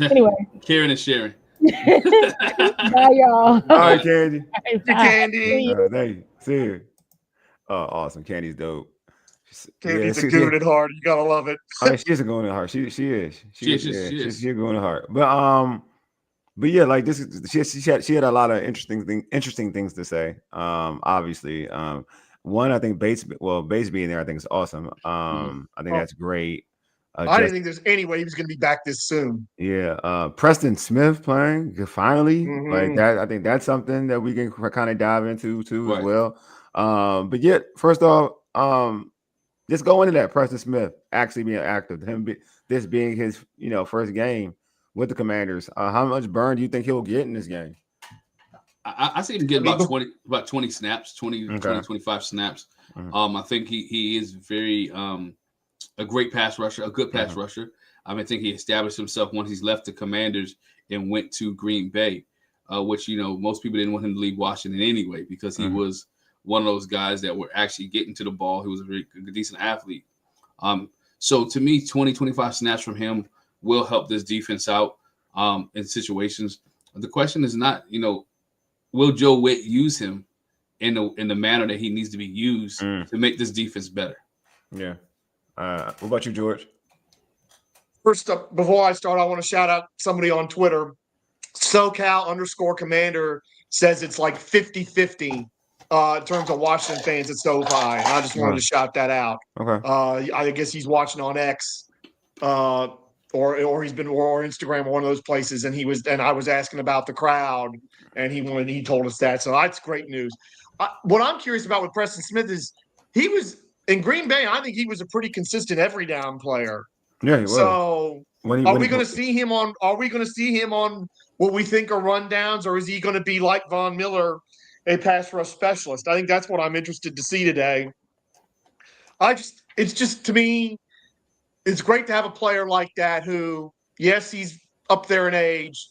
[SPEAKER 4] Anyway.
[SPEAKER 2] Caring and sharing.
[SPEAKER 4] Bye, y'all.
[SPEAKER 1] All right, Candi.
[SPEAKER 3] Candi.
[SPEAKER 1] Thank you. See you. Oh, awesome. Candi's dope.
[SPEAKER 3] Candi's a goon at heart. You gotta love it.
[SPEAKER 1] She's a goon at heart. She is. She's a goon at heart. But yeah, like this. She had a lot of interesting things to say. Obviously, one I think Bates being there, I think is awesome. I think that's great.
[SPEAKER 3] I didn't think there's any way he was going to be back this soon.
[SPEAKER 1] Yeah, Preston Smith playing finally like that. I think that's something that we can kind of dive into too as well. But yet, first off, just go into that Preston Smith actually being active, this being his first game with the Commanders. How much burn do you think he'll get in this game?
[SPEAKER 2] I see him get about 20 snaps, 25 snaps.
[SPEAKER 1] Mm-hmm.
[SPEAKER 2] I think he is very a great pass rusher, a good pass rusher. I think he established himself once he's left the Commanders and went to Green Bay, which most people didn't want him to leave Washington anyway because he was one of those guys that were actually getting to the ball. He was a very decent athlete. So to me, 20, 25 snaps from him will help this defense out in situations. The question is not, will Joe Witt use him in the manner that he needs to be used to make this defense better?
[SPEAKER 1] Yeah. What about you, George?
[SPEAKER 3] First up, before I start, I want to shout out somebody on Twitter. SoCal_Commander says it's like 50-50 in terms of Washington fans at SoFi. And I just wanted to shout that out.
[SPEAKER 1] Okay.
[SPEAKER 3] I guess he's watching on X or he's been or Instagram or one of those places. And I was asking about the crowd and he told us that. So that's great news. What I'm curious about with Preston Smith is he was in Green Bay. I think he was a pretty consistent every down player.
[SPEAKER 1] Yeah, he was.
[SPEAKER 3] So are we going to see him on what we think are rundowns, or is he going to be like Von Miller, a pass rush specialist? I think that's what I'm interested to see today. It's just to me, it's great to have a player like that who, yes, he's up there in age,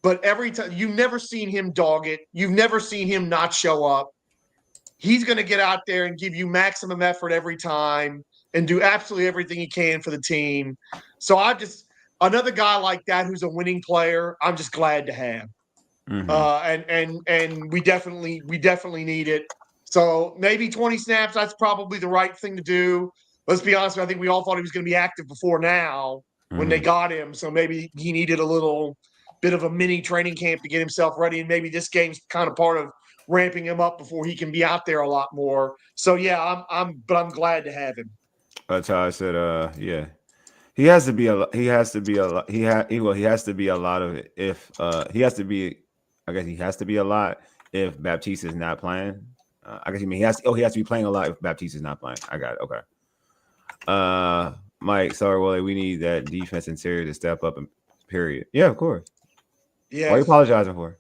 [SPEAKER 3] but every time you've never seen him dog it, you've never seen him not show up. He's going to get out there and give you maximum effort every time and do absolutely everything he can for the team. So another guy like that who's a winning player, I'm just glad to have. And we definitely need it. So maybe 20 snaps, that's probably the right thing to do. Let's be honest, I think we all thought he was going to be active before now when they got him. So maybe he needed a little bit of a mini training camp to get himself ready. And maybe this game's kind of part of ramping him up before he can be out there a lot more. So yeah, I'm glad to have him.
[SPEAKER 1] That's how I said, yeah. He has to be a lot of it if he has to be a lot if Baptiste is not playing. I guess he has to be playing a lot if Baptiste is not playing. I got it. Okay. Mike, sorry, Wally, we need that defense interior to step up and period. Yeah, of course. Yeah. What are you apologizing for?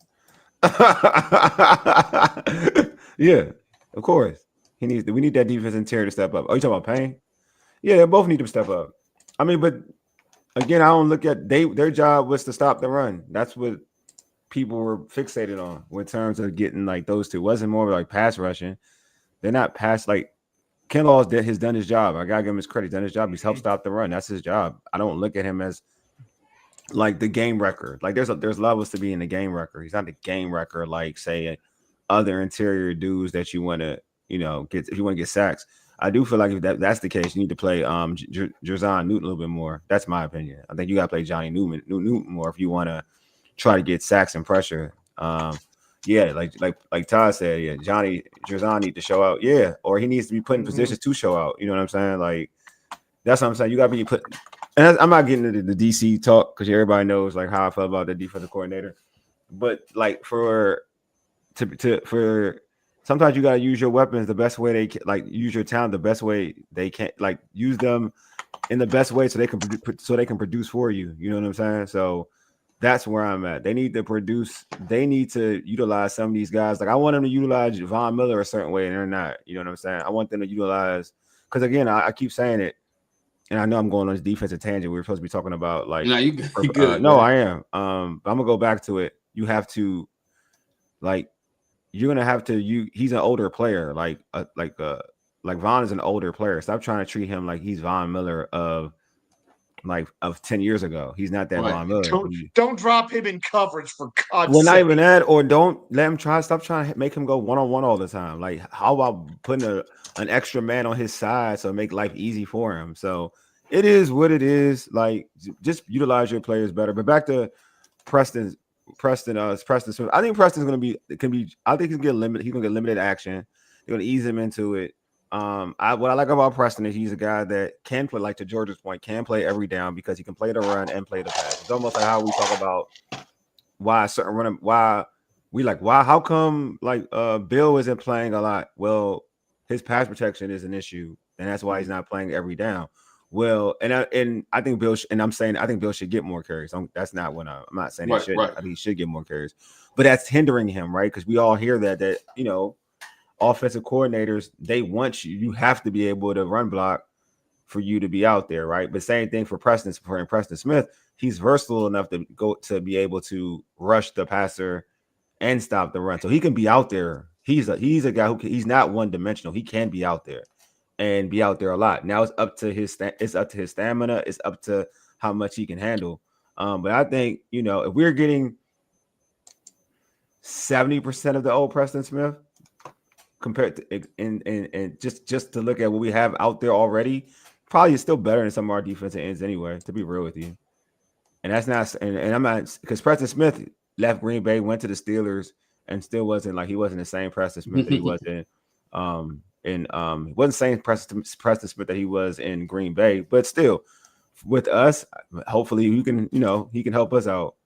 [SPEAKER 1] Yeah, of course. We need that defense interior to step up. Oh, you talking about Payne? Yeah, they both need to step up. I mean, but again, I don't look at their job was to stop the run. That's what people were fixated on in terms of getting like those two. It wasn't more like pass rushing. They're not pass like Ken Law's has done his job. I gotta give him his credit. He's done his job. He's helped stop the run. That's his job. I don't look at him as like the game record. Like there's levels to being the game record. He's not the game record like say other interior dudes that you want to get if you want to get sacks. I do feel like if that's the case, you need to play Jerzon Newton a little bit more. That's my opinion. I think you got to play Johnny Newton more if you want to try to get sacks and pressure. Yeah, like Todd said, yeah, Jerzon need to show out. Yeah, or he needs to be put in positions to show out. You know what I'm saying? Like that's what I'm saying. You got to be put. And I'm not getting into the DC talk because everybody knows like how I feel about the defensive coordinator. But like for sometimes you gotta use your weapons the best way they can, like use your talent the best way they can, like use them in the best way so they can produce for you. You know what I'm saying? So that's where I'm at. They need to produce. They need to utilize some of these guys. Like I want them to utilize Von Miller a certain way, and they're not. You know what I'm saying? I want them to utilize because again, I keep saying it, and I know I'm going on this defensive tangent. We were supposed to be talking about like.
[SPEAKER 2] No, you good.
[SPEAKER 1] No, I am. But I'm gonna go back to it. You have to, like. You're gonna have to. He's an older player. Like Von is an older player. Stop trying to treat him like he's Von Miller of 10 years ago. He's not that Von Miller.
[SPEAKER 3] Don't drop him in coverage for God's sake.
[SPEAKER 1] Well, not even that, or don't let him stop trying to make him go one-on-one all the time. Like, how about putting an extra man on his side so make life easy for him? So it is what it is. Like, just utilize your players better. But back to Preston Smith. I think Preston's gonna be. I think he's gonna get limited action. They're gonna ease him into it. What I like about Preston is he's a guy that can play, like to George's point, can play every down because he can play the run and play the pass. It's almost like how we talk about how come like Bill isn't playing a lot. Well, his pass protection is an issue, and that's why he's not playing every down. Well, and I think Bill, I think Bill should get more carries. That's not what I'm not saying he should. I think he should get more carries, but that's hindering him, right? Because we all hear that offensive coordinators, they want you. You have to be able to run block for you to be out there, right? But same thing for Preston Smith. He's versatile enough to be able to rush the passer and stop the run, so he can be out there. He's a guy he's not one dimensional. He can be out there and be out there a lot. Now it's up to his stamina. It's up to how much he can handle. But I think if we're getting 70% of the old Preston Smith compared to and just to look at what we have out there already, probably is still better than some of our defensive ends anyway. To be real with you, and that's not and I'm not, because Preston Smith left Green Bay, went to the Steelers, and still wasn't the same Preston Smith that he was wasn't the same Preston Smith that he was in Green Bay, but still with us, hopefully he can help us out,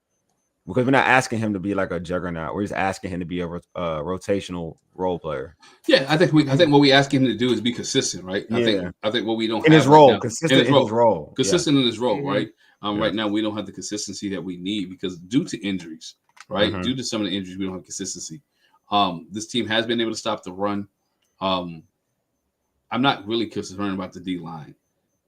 [SPEAKER 1] because we're not asking him to be like a juggernaut. We're just asking him to be a rotational role player.
[SPEAKER 2] Yeah, I think what we ask him to do is be consistent, right?
[SPEAKER 1] Yeah.
[SPEAKER 2] I think what we don't
[SPEAKER 1] in
[SPEAKER 2] have
[SPEAKER 1] his role,
[SPEAKER 2] right now,
[SPEAKER 1] consistent in his role,
[SPEAKER 2] consistent in his role, right? Right now we don't have the consistency that we need because due to injuries, right? Due to some of the injuries, we don't have consistency. This team has been able to stop the run. I'm not really concerned about the D line.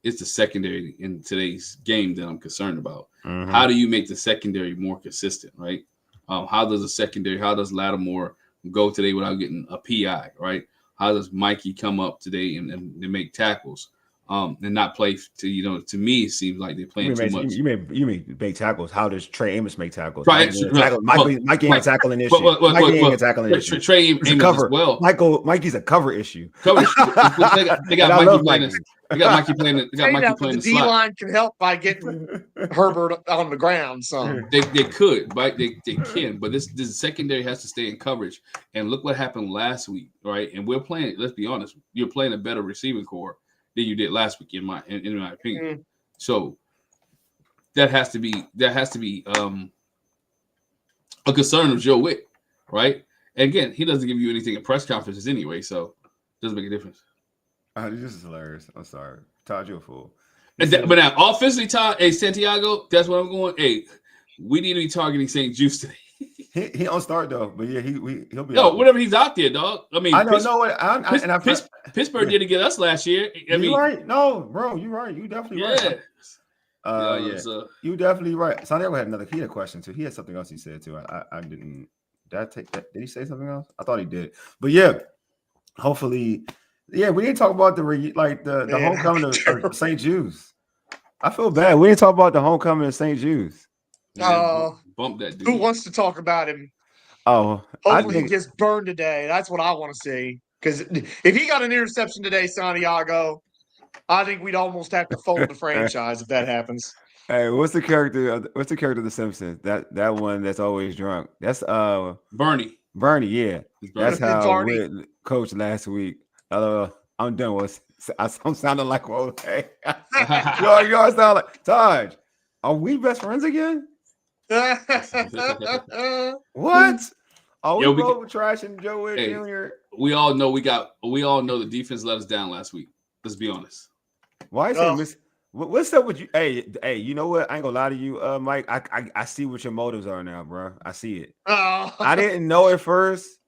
[SPEAKER 2] It's the secondary in today's game that I'm concerned about. How do you make the secondary more consistent, right? How does Lattimore go today without getting a PI, right? How does Mikey come up today and make tackles and not play to me, it seems like they're playing too much.
[SPEAKER 1] You may make tackles. How does Trey Amos make tackles?
[SPEAKER 2] Mikey
[SPEAKER 1] ain't tackling issue. Mikey ain't tackling issue.
[SPEAKER 2] Trey Amos as well.
[SPEAKER 1] Mikey's a cover issue.
[SPEAKER 2] They got Mikey playing. They got Mikey playing.
[SPEAKER 3] The D line can help by getting Herbert on the ground. So
[SPEAKER 2] they could, right? They can, but this secondary has to stay in coverage. And look what happened last week, right? And we're playing. Let's be honest, you're playing a better receiving core than you did last week, in my opinion. So that has to be a concern of Joe Witt, right? And again, he doesn't give you anything in press conferences anyway, so it doesn't make a difference.
[SPEAKER 1] This is hilarious. I'm sorry, Todd, you're a fool.
[SPEAKER 2] But now, offensively, Todd, Santiago, that's what I'm going. Hey, we need to be targeting St. Juice today.
[SPEAKER 1] He don't start though, but yeah, he'll be.
[SPEAKER 2] No, whenever he's out there, dog. I mean,
[SPEAKER 1] I don't know what
[SPEAKER 2] Pittsburgh didn't get us last year.
[SPEAKER 1] You're right. No, bro, you're right. You definitely right. You definitely right. Santiago had he had a question too. He had something else he said too. I didn't. Did I take that? Did he say something else? I thought he did. But yeah, hopefully, yeah. We didn't talk about the homecoming of St. Jude's. I feel bad. We didn't talk about the homecoming of St. Jude's.
[SPEAKER 2] Bump that dude.
[SPEAKER 3] Who wants to talk about him?
[SPEAKER 1] Hopefully
[SPEAKER 3] he gets burned today. That's what I want to see. Because if he got an interception today, Santiago, I think we'd almost have to fold the franchise if that happens.
[SPEAKER 1] Hey, what's the character of the Simpsons? That one that's always drunk. That's
[SPEAKER 2] Bernie.
[SPEAKER 1] Bernie, yeah. That's how we coached last week. I'm done with. I'm sounding like old. Hey, you all sound like Taj. Are we best friends again? What? Oh, we both trashing Joe Witt Jr.
[SPEAKER 2] We all know the defense let us down last week. Let's be honest.
[SPEAKER 1] Why is it what's up with you? Hey, you know what? I ain't gonna lie to you, Mike. I see what your motives are now, bro. I see it. I didn't know it first,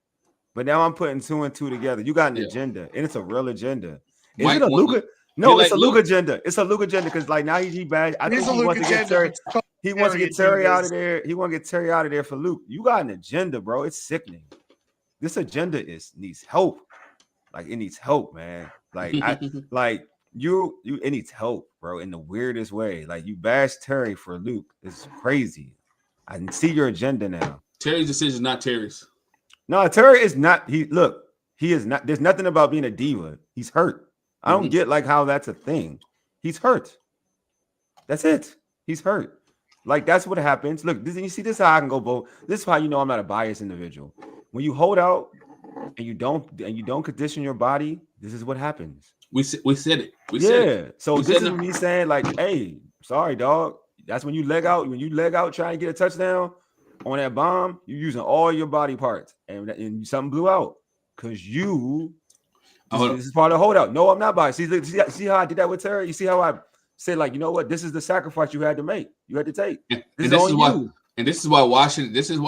[SPEAKER 1] but now I'm putting 2 and 2 together. You got an agenda, and it's a real agenda. Is it a Luka? No, it's a Luka agenda. It's a Luka agenda because now he bad. I think he wants to get Terry. He wants to get Terry out of there. He want to get Terry out of there for Luke. You got an agenda, bro. It's sickening. This agenda needs help. Like it needs help, man. Like it needs help, bro. In the weirdest way. Like you bash Terry for Luke. It's crazy. I can see your agenda now.
[SPEAKER 2] Terry's decision, not Terry's.
[SPEAKER 1] No, Terry is not. He is not. There's nothing about being a diva. He's hurt. I don't get how that's a thing. He's hurt. That's it. He's hurt. Like that's what happens. Look, you see this is how I can go both. This is how you know I'm not a biased individual. When you hold out and you don't condition your body, this is what happens.
[SPEAKER 2] We said it.
[SPEAKER 1] So this is me saying hey, sorry, dog. That's when you leg out. When you leg out trying to get a touchdown on that bomb, you're using all your body parts, and something blew out because you This is part of the holdout. No, I'm not biased. See how I did that with Terry? You see how I said, like, you know what? This is the sacrifice you had to make. You had to take. This
[SPEAKER 2] is why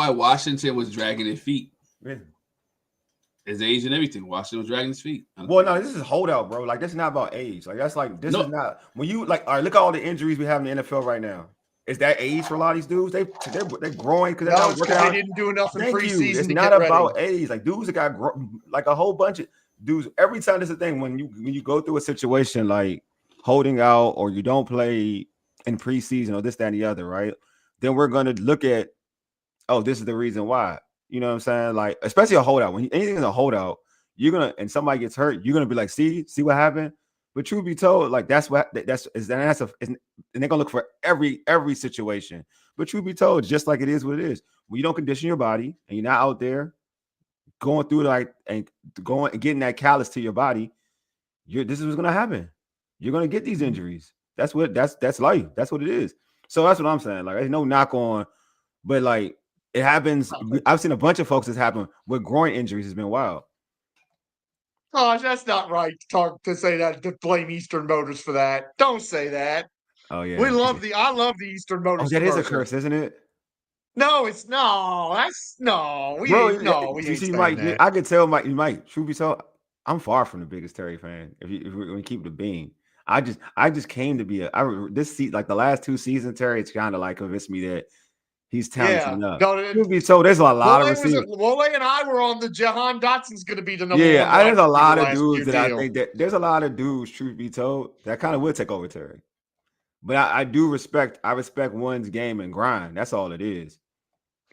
[SPEAKER 2] Washington was dragging their feet.
[SPEAKER 1] Yeah.
[SPEAKER 2] His age and everything. Washington was dragging his feet.
[SPEAKER 1] Well, no, this is holdout, bro. Like, this is not about age. Like, that's like is not when you like. All right, look at all the injuries we have in the NFL right now. Is that age for a lot of these dudes? They're growing because
[SPEAKER 3] they didn't do enough in preseason.
[SPEAKER 1] It's not about age. Like, dudes that got like a whole bunch of dudes. Every time there's a thing when you go through a situation like holding out or you don't play in preseason or this, that, and the other, right? Then we're gonna look at, oh, this is the reason why. You know what I'm saying? Like, especially a holdout. When anything is a holdout, and somebody gets hurt, you're gonna be like, see what happened. But truth be told, like and they're gonna look for every situation. But truth be told, just like it is what it is. When you don't condition your body and you're not out there going through and getting that callus to your body, this is what's gonna happen. You're gonna get these injuries. That's life. That's what it is. So that's what I'm saying. Like, there's no knock on, but like it happens. I've seen a bunch of folks that's happened with groin injuries. Has been wild.
[SPEAKER 3] Oh, that's not right to say that, to blame Eastern Motors for that. Don't say that.
[SPEAKER 1] Oh yeah.
[SPEAKER 3] I love the Eastern Motors.
[SPEAKER 1] Oh, that is a curse, isn't it?
[SPEAKER 3] No, it's no. That's no. We
[SPEAKER 1] see, Mike. That. I could tell, Mike. Truth be told, I'm far from the biggest Terry fan. If we keep the beam, I just came to be like the last 2 seasons, Terry. It's kind of like convinced me that he's talented enough. Truth be told, there's a lot of receivers.
[SPEAKER 3] Wole and I were on the Jahan Dotson's going to be the number one.
[SPEAKER 1] Yeah, there's a lot of dudes that I think that there's a lot of dudes. Truth be told, that kind of will take over Terry. But I respect one's game and grind. That's all it is.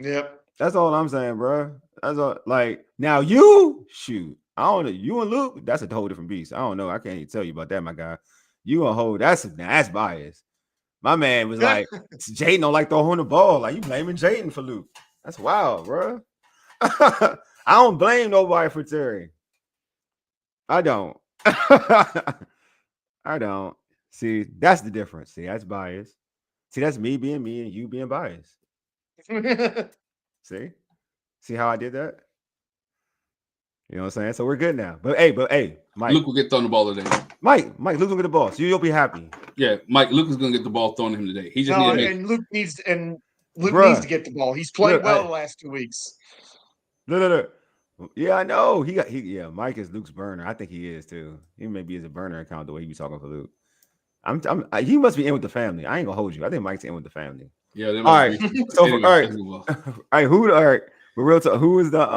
[SPEAKER 3] Yep.
[SPEAKER 1] That's all I'm saying, bro. That's all. Like, now you shoot. I don't know. You and Luke, that's a whole different beast. I don't know. I can't even tell you about that, my guy. You and Ho, that's bias. My man was like, Jaden don't like throwing the ball. Like, you blaming Jaden for Luke. That's wild, bro. I don't blame nobody for Terry. I don't. I don't. See, that's the difference. See, that's bias. See, that's me being me and you being biased. See how I did that? You know what I'm saying? So we're good now. But hey, Mike.
[SPEAKER 2] Luke will get thrown the ball today.
[SPEAKER 1] Mike, Luke will get the ball. So you'll be happy.
[SPEAKER 2] Yeah, Luke is gonna get the ball thrown to him today. He just
[SPEAKER 3] Luke needs to get the ball. He's played the last 2 weeks.
[SPEAKER 1] No. Yeah, I know. Mike is Luke's burner. I think he is too. He maybe is a burner account the way he be talking for Luke. He must be in with the family. I ain't gonna hold you. I think Mike's in with the family.
[SPEAKER 2] Yeah. All
[SPEAKER 1] right. All right. All right. But real talk. Who is the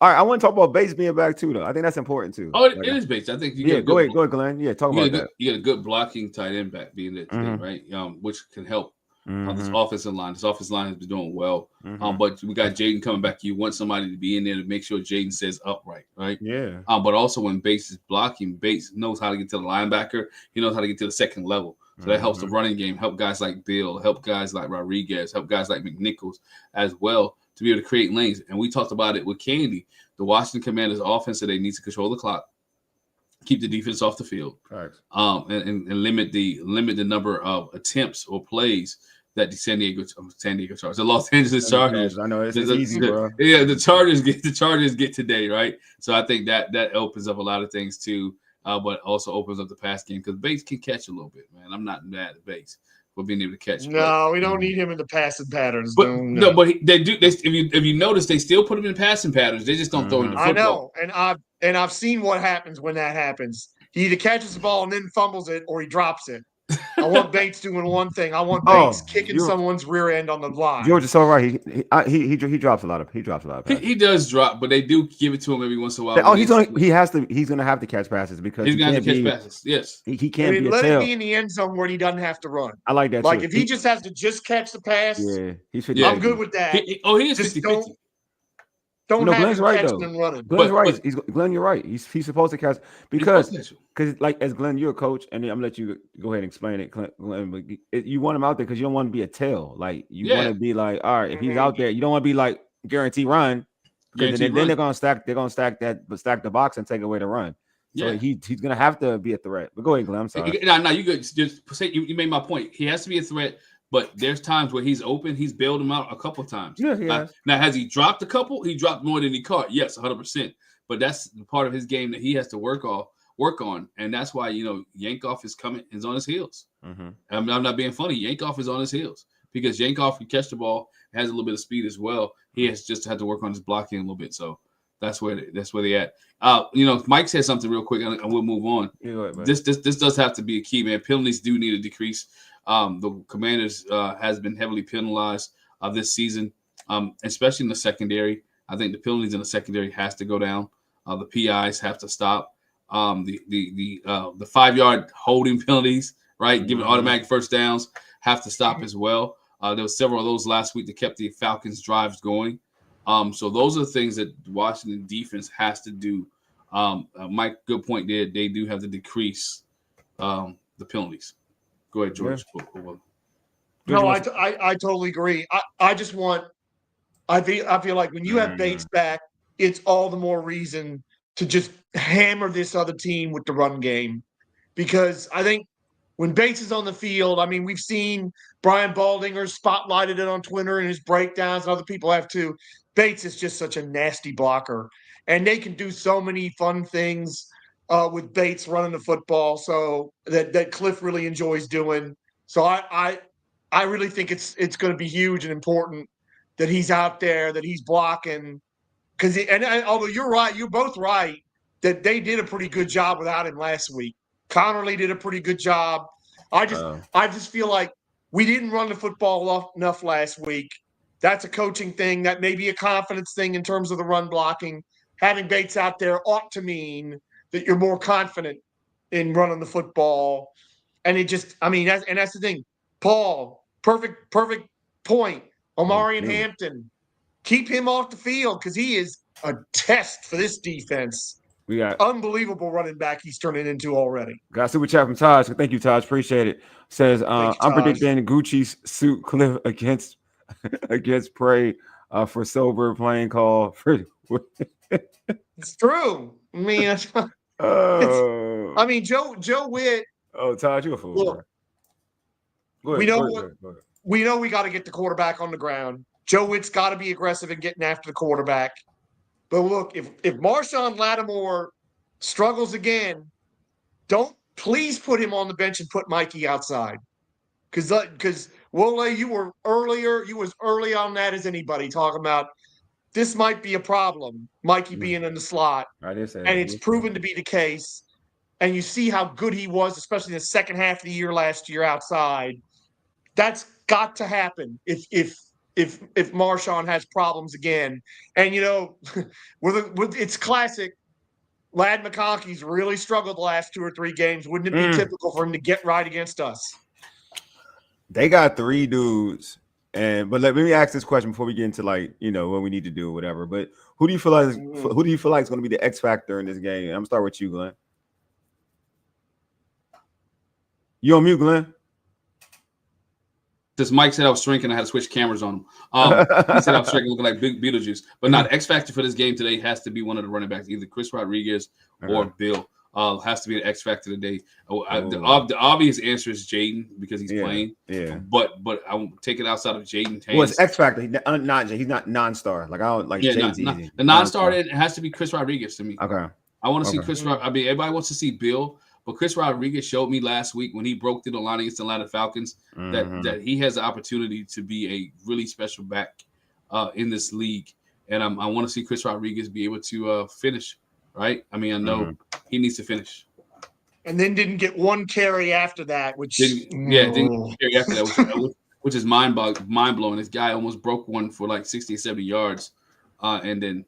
[SPEAKER 1] All right, I want to talk about Bates being back too, though. I think that's important too.
[SPEAKER 2] Oh, it is Bates. I think you
[SPEAKER 1] go ahead, Glenn. Yeah, talk about that.
[SPEAKER 2] You get a good blocking tight end back being there today, right? Which can help this offensive line. This offensive line has been doing well. But we got Jaden coming back. You want somebody to be in there to make sure Jaden says upright, right?
[SPEAKER 1] Yeah.
[SPEAKER 2] But also when Bates is blocking, Bates knows how to get to the linebacker. He knows how to get to the second level. So that helps the running game, help guys like Bill, help guys like Rodriguez, help guys like McNichols as well to be able to create lanes. And we talked about it with Candi. The Washington Commanders offense today needs to control the clock, keep the defense off the field, and limit the number of attempts or plays that the San Diego Chargers, the Los Angeles Chargers.
[SPEAKER 1] I know it's easy, bro.
[SPEAKER 2] Yeah, the Chargers get today, right? So I think that opens up a lot of things too, but also opens up the pass game because Bates can catch a little bit, man. I'm not mad at Bates for being able to catch.
[SPEAKER 3] No, we don't need him in the passing patterns.
[SPEAKER 2] But they do. If you notice, they still put him in passing patterns. They just don't throw him the football.
[SPEAKER 3] I know, and I've seen what happens when that happens. He either catches the ball and then fumbles it, or he drops it. I want Bates doing one thing. I want Bates kicking someone's rear end on the line.
[SPEAKER 1] You're just so right. He drops a lot of passes.
[SPEAKER 2] He does drop, but they do give it to him every once in a while.
[SPEAKER 1] He's gonna have to catch passes because
[SPEAKER 2] he's gonna have to catch passes. Yes,
[SPEAKER 1] he can't be a
[SPEAKER 3] let
[SPEAKER 1] tail.
[SPEAKER 3] him be in the end zone where he doesn't have to run.
[SPEAKER 1] I like that.
[SPEAKER 3] Like
[SPEAKER 1] too.
[SPEAKER 3] If he just has to catch the pass,
[SPEAKER 1] he's
[SPEAKER 3] 50. I'm good with that.
[SPEAKER 2] He is 50-50.
[SPEAKER 3] Don't have
[SPEAKER 1] Glenn's
[SPEAKER 3] him
[SPEAKER 1] right
[SPEAKER 3] catching
[SPEAKER 1] though.
[SPEAKER 3] and running.
[SPEAKER 1] Glenn's right. Glenn, you're right. He's supposed to catch because like as Glenn, you're a coach, and I'm gonna let you go ahead and explain it. Glenn, you want him out there because you don't want to be a tail. Like you want to be like, all right, if he's out there, you don't want to be like guarantee run. Then they're gonna stack the box and take away the run. So he's gonna have to be a threat. But go ahead, Glenn. I'm sorry.
[SPEAKER 2] No, you could just say you made my point. He has to be a threat. But there's times where he's open. He's bailed him out a couple times.
[SPEAKER 1] Yeah, he has.
[SPEAKER 2] Now, has he dropped a couple? He dropped more than he caught. Yes, 100%. but that's part of his game that he has to work on, and that's why Yankoff is on his heels.
[SPEAKER 1] Mm-hmm.
[SPEAKER 2] I'm not being funny. Yankoff is on his heels because Yankoff can catch the ball, has a little bit of speed as well. He has just had to work on his blocking a little bit. So that's where they at. Mike said something real quick, and we'll move on.
[SPEAKER 1] Yeah, go ahead,
[SPEAKER 2] this does have to be a key, man. Penalties do need to decrease. The Commanders has been heavily penalized this season, especially in the secondary. I think the penalties in the secondary has to go down. The PIs have to stop. The 5-yard holding penalties, right, giving automatic first downs, have to stop as well. There were several of those last week that kept the Falcons' drives going. So those are the things that Washington defense has to do. Mike, good point there. They do have to decrease the penalties. Go ahead, George.
[SPEAKER 1] Yeah.
[SPEAKER 3] No, I totally agree. I feel like when you have Bates back, it's all the more reason to just hammer this other team with the run game. Because I think when Bates is on the field, I mean, we've seen Brian Baldinger spotlighted it on Twitter and his breakdowns, and other people have too. Bates is just such a nasty blocker. And they can do so many fun things with Bates running the football, so that Cliff really enjoys doing. So I really think it's going to be huge and important that he's out there, that he's blocking. Because although you're right, you're both right that they did a pretty good job without him last week. Connerly did a pretty good job. I just feel like we didn't run the football enough last week. That's a coaching thing. That may be a confidence thing in terms of the run blocking. Having Bates out there ought to mean that you're more confident in running the football. And it just, I mean, that's the thing. Paul, perfect point. Omarion Hampton, keep him off the field because he is a test for this defense.
[SPEAKER 1] We got
[SPEAKER 3] unbelievable running back he's turning into already.
[SPEAKER 1] Got super chat from Taj. Thank you, Taj. Appreciate it. Says I'm predicting Gucci's suit Cliff against Prey for sober playing call for.
[SPEAKER 3] It's true. I mean, Joe Witt.
[SPEAKER 1] Oh, Taj, you a fool.
[SPEAKER 3] Look, we know we got to get the quarterback on the ground. Joe Witt's got to be aggressive in getting after the quarterback. But look, if Marshawn Lattimore struggles again, don't please put him on the bench and put Mikey outside. Because Wole, you was early on that as anybody talking about this might be a problem, Mikey being in the slot.
[SPEAKER 1] I did say
[SPEAKER 3] and it's proven to be the case. And you see how good he was, especially in the second half of the year last year outside. That's got to happen if Marshawn has problems again. And, it's classic. Ladd McConkey's really struggled the last 2 or 3 games. Wouldn't it be typical for him to get right against us?
[SPEAKER 1] They got 3 dudes. But let me ask this question before we get into what we need to do or whatever. But who do you feel like is going to be the X factor in this game? I'm gonna start with you, Glenn. You on mute, Glenn?
[SPEAKER 2] This Mike said I was shrinking. I had to switch cameras on him. He said I was shrinking, looking like big Beetlejuice. But not X factor for this game today has to be one of the running backs, either Chris Rodriguez or Bill. Has to be an X factor today. The obvious answer is Jaden because he's playing.
[SPEAKER 1] Yeah.
[SPEAKER 2] But I won't take it outside of Jaden's hands.
[SPEAKER 1] Well, it's X factor. He's not non-star. Like I don't like Jaden's easy.
[SPEAKER 2] The non-star it has to be Chris Rodriguez to me.
[SPEAKER 1] Okay.
[SPEAKER 2] I want to see Chris. Everybody wants to see Bill. But Chris Rodriguez showed me last week when he broke through the line against the Atlanta Falcons that he has the opportunity to be a really special back in this league. And I want to see Chris Rodriguez be able to finish, right? I mean, I know he needs to finish.
[SPEAKER 3] And then didn't get one carry after that, which
[SPEAKER 2] didn't carry after that, which is mind-blowing. This guy almost broke one for like 60 or 70 yards and then,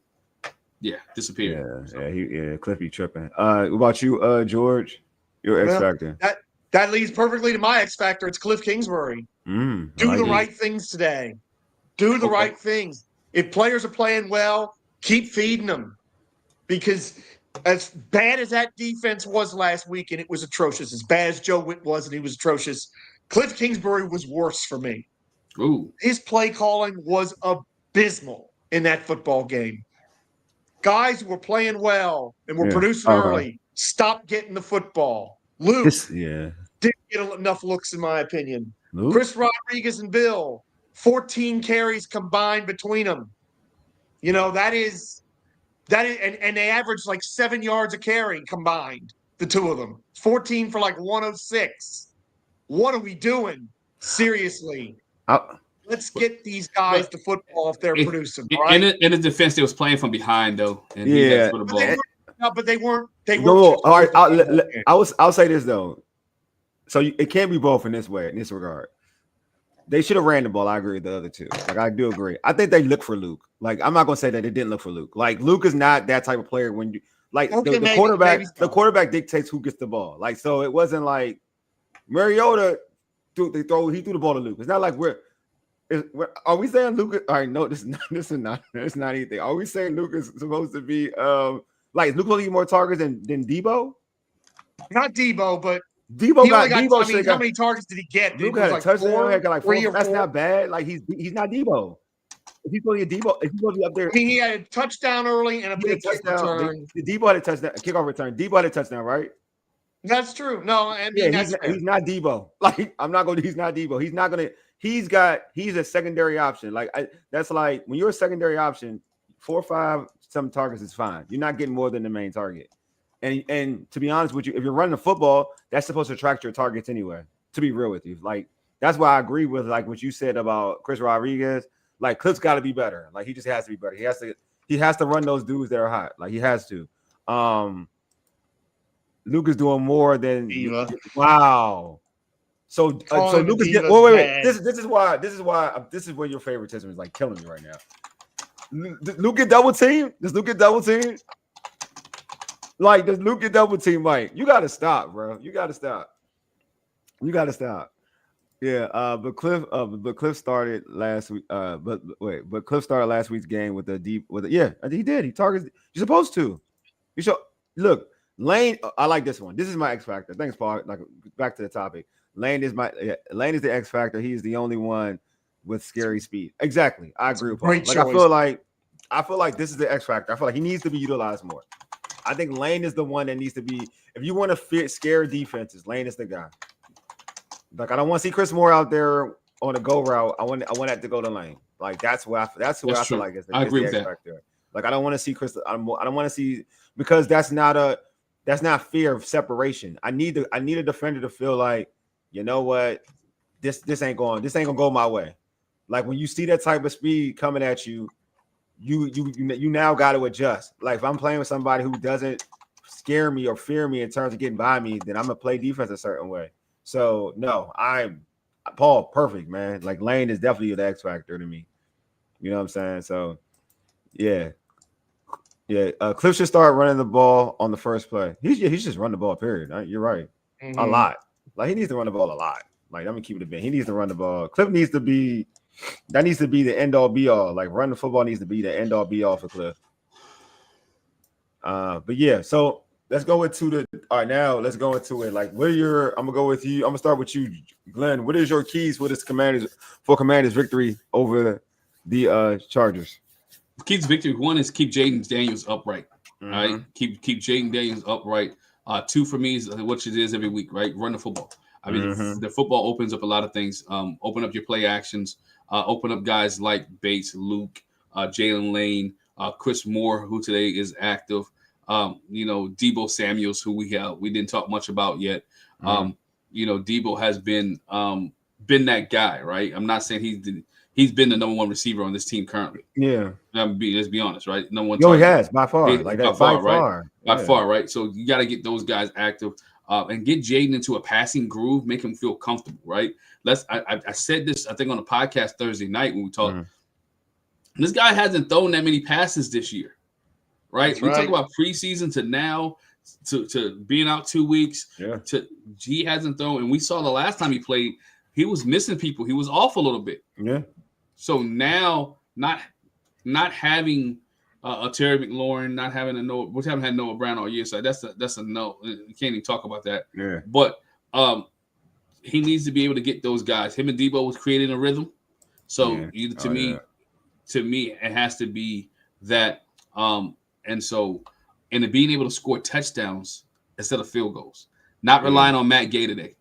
[SPEAKER 2] disappeared.
[SPEAKER 3] Cliffy
[SPEAKER 1] tripping. What about you, George? Your X factor.
[SPEAKER 3] That leads perfectly to my X factor. It's Cliff Kingsbury. Do the right things today. Do the right things. If players are playing well, keep feeding them. Because as bad as that defense was last week, and it was atrocious, as bad as Joe Witt was, and he was atrocious, Cliff Kingsbury was worse for me.
[SPEAKER 2] Ooh.
[SPEAKER 3] His play calling was abysmal in that football game. Guys who were playing well and were producing early, stop getting the football. Luke didn't get enough looks, in my opinion.
[SPEAKER 1] Luke?
[SPEAKER 3] Chris Rodriguez and Bill, 14 carries combined between them. That is And they averaged like 7 yards a carry combined, the two of them. 14 for like 106. What are we doing? Seriously. Let's get these guys the football if they're producing. Right?
[SPEAKER 2] In the defense, they was playing from behind though. And
[SPEAKER 1] yeah.
[SPEAKER 2] For the ball.
[SPEAKER 3] But they weren't.
[SPEAKER 1] No, all right. I'll say this though. So it can't be both in this way, in this regard. They should have ran the ball. I agree with the other two. Like I do agree. I think they look for Luke. Like I'm not gonna say that they didn't look for Luke. Like Luke is not that type of player. When you like the quarterback, the quarterback dictates who gets the ball. Like so, it wasn't like Mariota he threw the ball to Luke. It's not like are we saying Luke? All right, no, this is not anything. Are we saying Luke is supposed to be like Luke will get more targets than Debo?
[SPEAKER 3] Not Debo, but
[SPEAKER 1] Debo got.
[SPEAKER 3] How many targets did he get?
[SPEAKER 1] Luke had a touchdown. He got like 4. That's not bad. Like he's not Debo. If he's going to get Debo, if he's going to be up there,
[SPEAKER 3] I mean, he had a touchdown early and a big kick return.
[SPEAKER 1] Debo had a touchdown, kickoff return. Debo had a touchdown, right?
[SPEAKER 3] That's true. No, I mean he's
[SPEAKER 1] not Debo. Like I'm not going to. He's not Debo. He's not going to. He's a secondary option. Like that's like when you're a secondary option, 4 or 5 some targets is fine. You're not getting more than the main target. And to be honest with you, if you're running the football, that's supposed to attract your targets anyway. To be real with you, like that's why I agree with like what you said about Chris Rodriguez. Like Cliff's got to be better. Like he just has to be better. He has to run those dudes that are hot. Like he has to. Luke is doing more than wow. So Luke is wait. This is where your favoritism is like killing me right now. Does Luke get double team? Like, does Luke get double team? Mike, you got to stop, bro. You got to stop. Yeah. But Cliff started last week. But Cliff started last week's game with a deep. He did. He targets. You're supposed to. You should look. Lane. I like this one. This is my X factor. Thanks, Paul. Like back to the topic. Lane is the X factor. He is the only one with scary speed. Exactly. I agree with Paul. Like I feel like this is the X factor. I feel like he needs to be utilized more. I think Lane is the one that needs to be. If you want to scare defenses, Lane is the guy. Like I don't want to see Chris Moore out there on a go route. I want that to go to Lane. Like that's who I feel like is the X factor. Like I don't want to see Chris. I don't want to see because that's not fear of separation. I need a defender to feel like, you know what, this ain't gonna go my way. Like when you see that type of speed coming at you, you now got to adjust. Like if I'm playing with somebody who doesn't scare me or fear me in terms of getting by me, then I'm gonna play defense a certain way. So no, I'm Paul, perfect, man. Like Lane is definitely the X factor to me. You know what I'm saying? So yeah. Cliff should start running the ball on the first play. He should just run the ball, period. You're right. Mm-hmm. A lot. Like he needs to run the ball a lot. Like I'm gonna keep it a bit. He needs to run the ball. Cliff needs to be the end all be all. Like running the football needs to be the end all be all for Cliff. But yeah, so let's go into now let's go into it. Like I'm gonna go with you. I'm gonna start with you, Glenn. What is your keys for Commanders victory over the Chargers?
[SPEAKER 2] Keys victory. One is keep Jaden Daniels upright. Mm-hmm. Right. Keep Jaden Daniels upright. 2 for me is what it is every week, right? Run the football. I mean, the football opens up a lot of things. Open up your play actions. Open up guys like Bates, Luke, Jalen Lane, Chris Moore, who today is active. Debo Samuels, who we didn't talk much about yet. Debo has been that guy, right? I'm not saying he's been the number 1 receiver on this team currently. Yeah. Let's be honest, right? Number 1 target.
[SPEAKER 1] He has, by far. By far.
[SPEAKER 2] By far, right? So you got to get those guys active and get Jaden into a passing groove, make him feel comfortable, right? I said this, I think, on the podcast Thursday night when we talked. Mm-hmm. This guy hasn't thrown that many passes this year, right? We talk about preseason to now to being out 2 weeks. Yeah. He hasn't thrown, and we saw the last time he played, he was missing people. He was off a little bit. Yeah. So now, not having a Terry McLaurin, not having we haven't had Noah Brown all year, so that's a no. You can't even talk about that. Yeah. But he needs to be able to get those guys. Him and Debo was creating a rhythm. So to me, it has to be that. And being able to score touchdowns instead of field goals, not relying on Matt Gay today.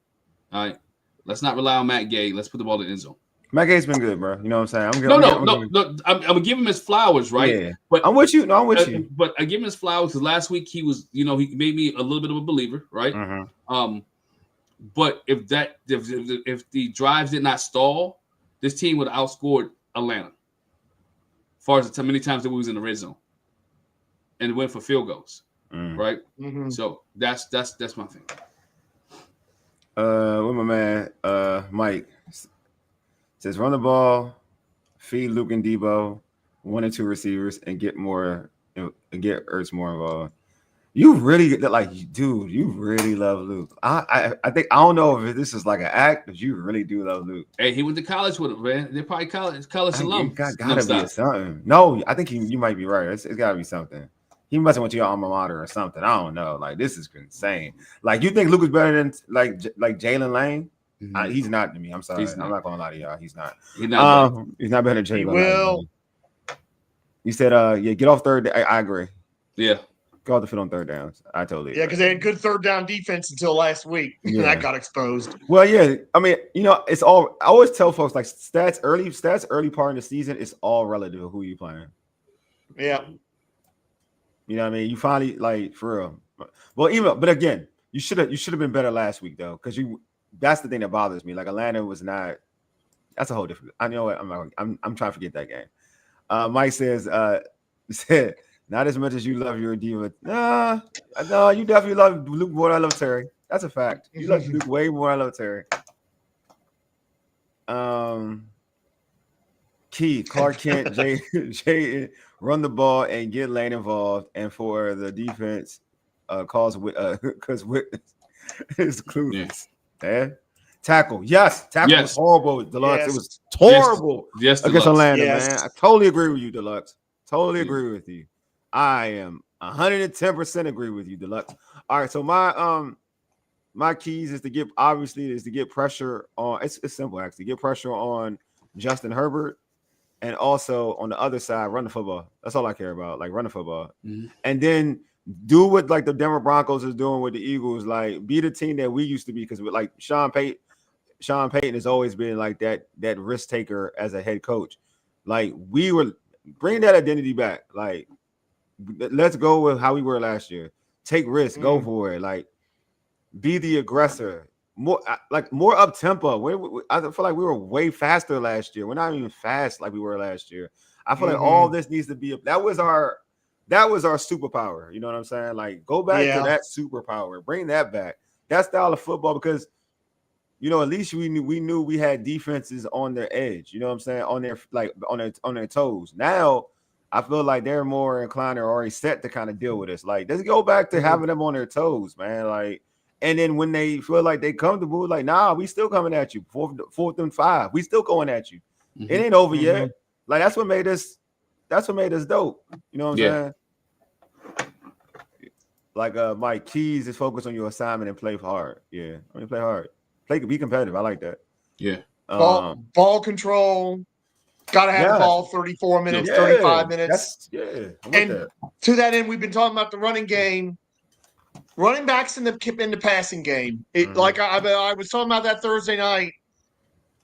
[SPEAKER 2] All right, let's not rely on Matt Gay. Let's put the ball in the end zone.
[SPEAKER 1] Matt Gate's been good, bro. You know what I'm saying?
[SPEAKER 2] I'm gonna give him his flowers, right?
[SPEAKER 1] Yeah.
[SPEAKER 2] But
[SPEAKER 1] I'm with you. No, I'm with you.
[SPEAKER 2] But I give him his flowers because last week he was, he made me a little bit of a believer, right?
[SPEAKER 1] Mm-hmm.
[SPEAKER 2] But if the drives did not stall, this team would have outscored Atlanta. As far as many times that we was in the red zone, and went for field goals, right?
[SPEAKER 3] Mm-hmm.
[SPEAKER 2] So that's my thing.
[SPEAKER 1] With my man, Mike says, run the ball, feed Luke and Debo, 1 or 2 receivers, and get Ertz more involved. You really dude. You really love Luke. I think I don't know if this is like an act, but you really do love Luke.
[SPEAKER 2] Hey, he went to college with him, man. They're probably college alum.
[SPEAKER 1] Gotta be something. No, I think you might be right. It's gotta be something. He must have went to your alma mater or something. I don't know. Like, this is insane. Like, you think Luke is better than like Jalen Lane?
[SPEAKER 2] Mm-hmm.
[SPEAKER 1] He's not to me. I'm sorry. I'm not gonna lie to y'all. He's not.
[SPEAKER 2] He's not
[SPEAKER 1] better than Jalen
[SPEAKER 3] Lane.
[SPEAKER 1] You said, get off third. I agree.
[SPEAKER 2] Yeah.
[SPEAKER 1] Go off the field on third downs. I totally agree.
[SPEAKER 3] Yeah, because they had good third down defense until last week.
[SPEAKER 1] Yeah.
[SPEAKER 3] That got exposed.
[SPEAKER 1] Well, yeah. I mean, it's all. I always tell folks like stats early part in the season. It's all relative to who you playing.
[SPEAKER 3] Yeah.
[SPEAKER 1] You know what I mean? You finally, like, for real. Well, but again, you should have been better last week though, because that's the thing that bothers me. Like, Atlanta was not. That's a whole different. I know what I'm trying to forget that game. Mike says, not as much as you love your diva. No, you definitely love Luke more than I love Terry. That's a fact. You love Luke way more than I love Terry. Keith, Clark Kent, Jay, run the ball and get Lane involved, and for the defense, because it's clueless. Yeah. Tackle, yes. Tackle was horrible, Deluxe. Yes. It was horrible.
[SPEAKER 2] Yes,
[SPEAKER 1] against Atlanta, man. I totally agree with you, Deluxe. Totally agree with you. I am 110% agree with you, Deluxe. All right, so my keys is to get pressure on. It's simple actually. Get pressure on Justin Herbert. And also on the other side, run the football. That's all I care about. Like, run the football. Mm-hmm. And then do what like the Denver Broncos is doing with the Eagles. Like, be the team that we used to be. Because with like Sean Payton has always been like that risk taker as a head coach. Like, we were bring that identity back. Like, let's go with how we were last year. Take risks, go for it. Like, be the aggressor. More up tempo. I feel like we were way faster last year. We're not even fast like we were last year. I feel like all this needs to be that was our superpower. You know what I'm saying? Like, go back to that superpower. Bring that back. That style of football, because at least we knew we had defenses on their edge. You know what I'm saying? On their toes. Now I feel like they're more inclined or already set to kind of deal with us. Like, let's go back to having them on their toes, man. Like. And then when they feel like they comfortable, like, nah, we still coming at you. Fourth and 5. We still going at you. Mm-hmm. It ain't over yet. Like, that's what made us dope. You know what I'm saying? Like Mike, keys is focus on your assignment and play hard. Yeah. I mean, play hard. Be competitive. I like that.
[SPEAKER 2] Yeah.
[SPEAKER 3] Ball control. Gotta have the ball 34 minutes, 35 minutes. And to that end, we've been talking about the running game. Running backs in the passing game. Like I was talking about that Thursday night.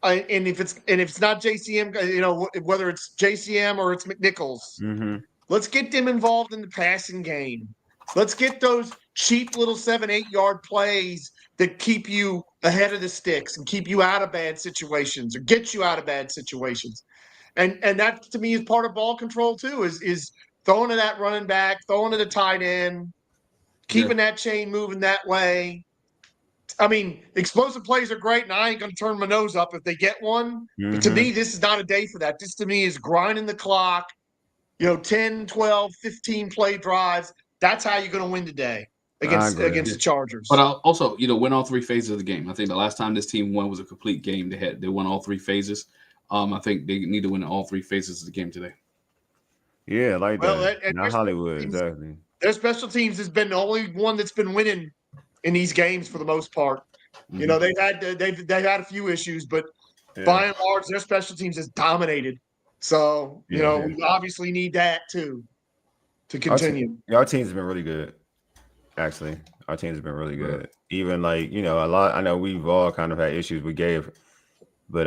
[SPEAKER 3] And if it's not JCM, whether it's JCM or it's McNichols, let's get them involved in the passing game. Let's get those cheap little 7-8 yard plays that keep you ahead of the sticks and keep you out of bad situations or get you out of bad situations. And that to me is part of ball control too. Is throwing to that running back, throwing to the tight end. Keeping that chain moving that way. I mean, explosive plays are great, and I ain't going to turn my nose up if they get one. But to me, this is not a day for that. This, to me, is grinding the clock, 10, 12, 15 play drives. That's how you're going to win today against the Chargers.
[SPEAKER 2] But also, win all 3 phases of the game. I think the last time this team won was a complete game. They won all 3 phases. I think they need to win all 3 phases of the game today.
[SPEAKER 1] Yeah, like that. Not Hollywood, exactly.
[SPEAKER 3] Their special teams has been the only one that's been winning in these games for the most part. They've had a few issues, but by and large, their special teams has dominated. So we obviously need that too to continue.
[SPEAKER 1] Our teams have been really good. Actually, our teams have been really good. Even like a lot. I know we've all kind of had issues with Gabe, but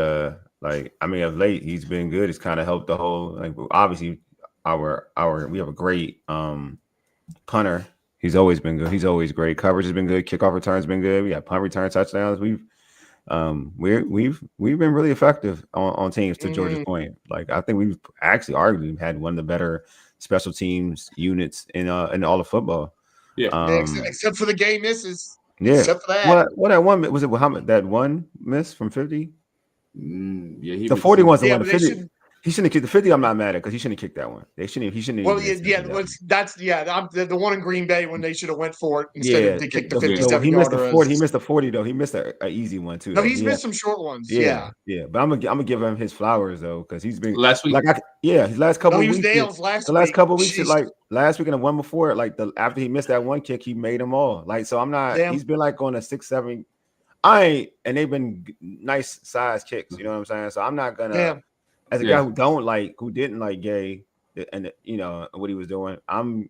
[SPEAKER 1] Like, I mean, of late he's been good. It's kind of helped the whole. Like, obviously, we have a great punter. He's always been good. He's always great. Coverage has been good. Kickoff returns been good. We got punt return touchdowns. We've been really effective on teams. To George's point, like I think we've actually arguably had one of the better special teams units in all of football.
[SPEAKER 2] Yeah,
[SPEAKER 3] except for the game misses.
[SPEAKER 1] Yeah,
[SPEAKER 3] except for that.
[SPEAKER 1] What that one was it? Muhammad, that one miss from 50.
[SPEAKER 2] Yeah,
[SPEAKER 1] the 40 one's the
[SPEAKER 3] yeah,
[SPEAKER 1] one. The 50. He shouldn't have kicked the 50. I'm not mad at because he shouldn't have kicked that one. He shouldn't.
[SPEAKER 3] Well, the one in Green Bay when they should have went for it instead of they kicked the 57
[SPEAKER 1] he missed the 40.
[SPEAKER 3] He
[SPEAKER 1] missed the 40 though. He missed an easy one too.
[SPEAKER 3] No, he's missed some short ones. Yeah.
[SPEAKER 1] But I'm gonna give him his flowers though because he's been
[SPEAKER 2] last week.
[SPEAKER 1] His last couple.
[SPEAKER 3] He was
[SPEAKER 1] weeks,
[SPEAKER 3] nails last.
[SPEAKER 1] The last couple weeks, like last week and the one before, like after he missed that one kick, he made them all. Like so, I'm not. Damn. He's been like on a 6-7. And they've been nice size kicks. You know what I'm saying? So I'm not gonna. Damn. As a guy who didn't like Gay and what he was doing, I don't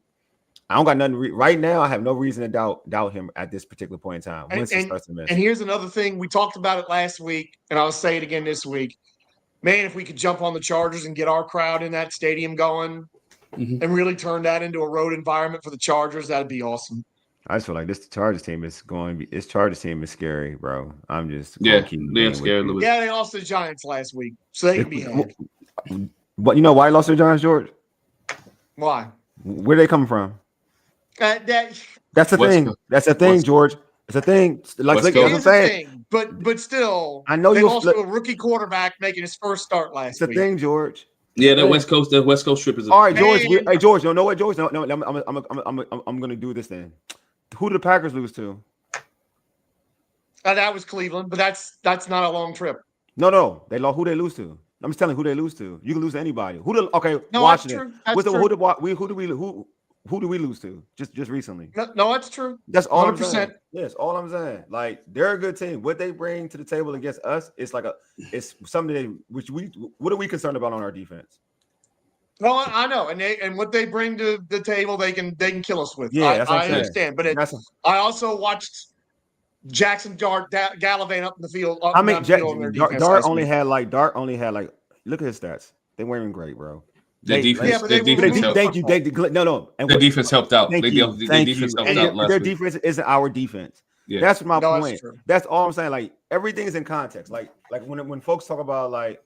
[SPEAKER 1] got nothing right now. I have no reason to doubt him at this particular point in time. Once he starts to miss.
[SPEAKER 3] And here's another thing: we talked about it last week, and I'll say it again this week. Man, if we could jump on the Chargers and get our crowd in that stadium going, and really turn that into a road environment for the Chargers, that'd be awesome.
[SPEAKER 1] I just feel like this Chargers team is this Chargers team is scary, bro. I'm just
[SPEAKER 2] they're scary.
[SPEAKER 3] Yeah, they lost to the Giants last week, so they can be had.
[SPEAKER 1] But you know why they lost to the Giants, George?
[SPEAKER 3] Why?
[SPEAKER 1] Where they coming from? That's the thing. That's the thing, George. It's a thing. Like that's what I'm saying.
[SPEAKER 3] But still,
[SPEAKER 1] I know
[SPEAKER 3] they lost to a rookie quarterback making his first start last week.
[SPEAKER 1] It's the thing, George.
[SPEAKER 2] Yeah, the West Coast trip is.
[SPEAKER 1] All right, George. Hey, George. No, what, George? No. I'm gonna do this then. Who did the Packers lose to?
[SPEAKER 3] That was Cleveland, but that's not a long trip.
[SPEAKER 1] No. They lost. Who they lose to? I'm just telling you who they lose to. You can lose to anybody.
[SPEAKER 3] No,
[SPEAKER 1] Washington.
[SPEAKER 3] That's true.
[SPEAKER 1] Who do we lose to? Just recently.
[SPEAKER 3] No, that's true.
[SPEAKER 1] That's all 100%. I'm saying. Yes, all I'm saying. Like they're a good team. What they bring to the table against us, it's something what are we concerned about on our defense?
[SPEAKER 3] Well, I know, and what they bring to the table, they can kill us with.
[SPEAKER 1] Yeah, that's what
[SPEAKER 3] I understand, but I also watched Jackson Dart gallivant up in the field.
[SPEAKER 1] Dart only had like look at his stats. They weren't even great, bro.
[SPEAKER 2] The defense helped out.
[SPEAKER 1] Their defense helped out last week. Their defense isn't our defense. Yeah. That's my point. That's all I'm saying. Like everything is in context. Like when folks talk about the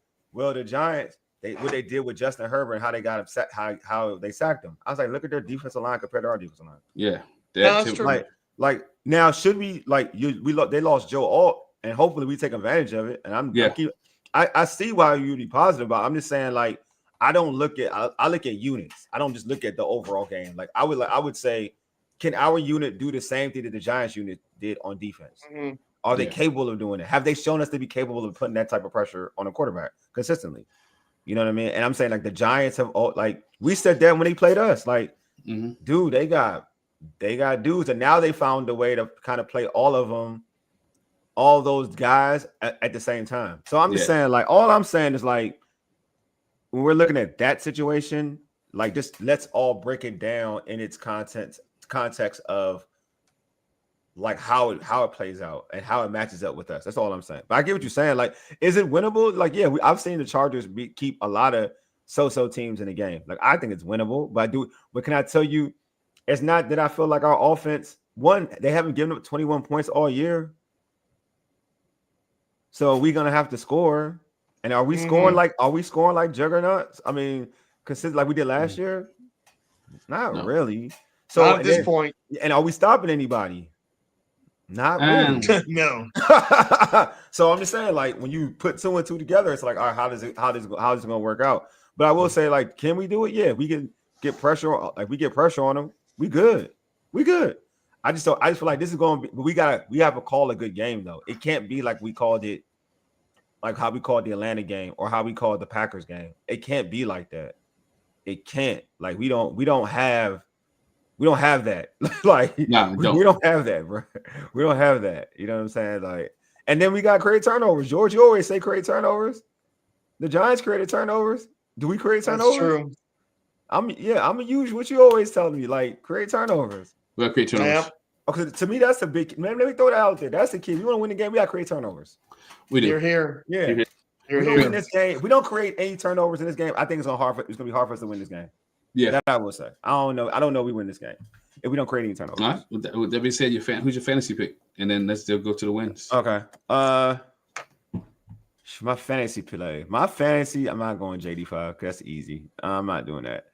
[SPEAKER 1] Giants. What they did with Justin Herbert and how they got upset, how they sacked him. I was like, look at their defensive line compared to our defensive line.
[SPEAKER 2] Yeah,
[SPEAKER 3] that's true.
[SPEAKER 1] Like now, should we they lost Joe Alt, and hopefully we take advantage of it. And I see why you'd be positive about it. I'm just saying I don't look at I look at units. I don't just look at the overall game. Like I would say, can our unit do the same thing that the Giants unit did on defense? Mm-hmm. Are they capable of doing it? Have they shown us to be capable of putting that type of pressure on a quarterback consistently? You know what I mean? And I'm saying the Giants have we said that when they played us, dude, they got dudes, and now they found a way to kind of play all those guys at the same time. So I'm just saying, all I'm saying is when we're looking at that situation, just let's all break it down in its context of how it plays out and how it matches up with us. That's all I'm saying. But I get what you're saying. Is it winnable? I've seen the Chargers keep a lot of so-so teams in the game. I think it's winnable. But can I tell you, it's not that I feel like our offense. One, they haven't given up 21 points all year, so we're gonna have to score. And are we scoring like juggernauts? I mean, consistent like we did last year? Not really. So
[SPEAKER 3] not at this point.
[SPEAKER 1] And are we stopping anybody? Not really.
[SPEAKER 3] No.
[SPEAKER 1] So I'm just saying, when you put 2 and 2 together, it's all right, how is it gonna work out? But I will say, can we do it? Yeah, we can get pressure. We get pressure on them. We good. I just feel like this is going to be. We have to call a good game though. It can't be like we called it, how we called the Atlanta game or how we called the Packers game. It can't be like that. It can't. We don't have that. We don't have that, bro. We don't have that. You know what I'm saying? And then we got create turnovers. George, you always say create turnovers. The Giants created turnovers. Do we create turnovers?
[SPEAKER 3] That's true.
[SPEAKER 1] I'm gonna use what you always tell me, create turnovers.
[SPEAKER 2] We got create turnovers.
[SPEAKER 3] Yeah.
[SPEAKER 1] Okay, to me, that's a big. Man, let me throw that out there. That's the key. We want to win the game. We got to create turnovers.
[SPEAKER 2] We do.
[SPEAKER 3] You're here.
[SPEAKER 1] Yeah. We don't win this game. If we don't create any turnovers in this game, I think it's gonna be hard for us to win this game.
[SPEAKER 2] Yeah,
[SPEAKER 1] that I will say. I don't know. We win this game if we don't create any turnovers.
[SPEAKER 2] All right. With that being said, who's your fantasy pick? And then let's go to the wins.
[SPEAKER 1] Okay. My fantasy play. I'm not going JD5 because that's easy. I'm not doing that.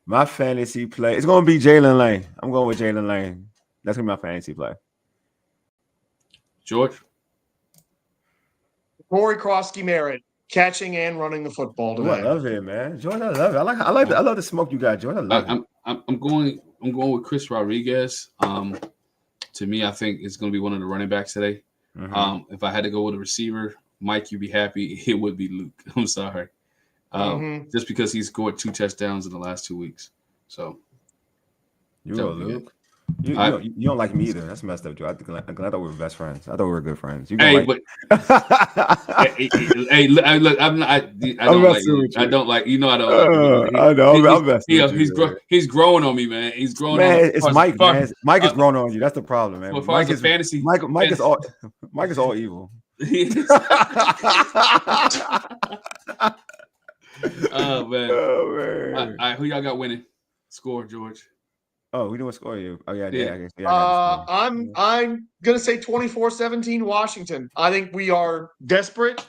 [SPEAKER 1] My fantasy play. It's gonna be Jalen Lane. I'm going with Jalen Lane. That's gonna be my fantasy play.
[SPEAKER 2] George.
[SPEAKER 3] Corey Krosky-Merritt catching and running the football today.
[SPEAKER 1] Ooh, I love it, man. George, I love it. I love the smoke you got, George. I love it.
[SPEAKER 2] I'm going with Chris Rodriguez. To me, I think it's going to be one of the running backs today. Mm-hmm. If I had to go with a receiver, Mike, you'd be happy. It would be Luke. I'm sorry. Just because he's scored 2 touchdowns in the last 2 weeks. So
[SPEAKER 1] you go, Luke. You don't like me either. That's messed up, Joe. I thought we were best friends. I thought we were good friends. Look, I'm not. I don't like. You know, I don't. I know. He's growing on me, man. He's growing on me. It's Mike, man. Mike is growing on you. That's the problem, man.
[SPEAKER 2] Mike is fantasy.
[SPEAKER 1] Mike is all. Mike is all evil.
[SPEAKER 2] Oh man. All right, who y'all got winning? Score, George.
[SPEAKER 1] Oh, we doing score you. Oh yeah.
[SPEAKER 3] I'm gonna say 24-17 Washington. I think we are desperate.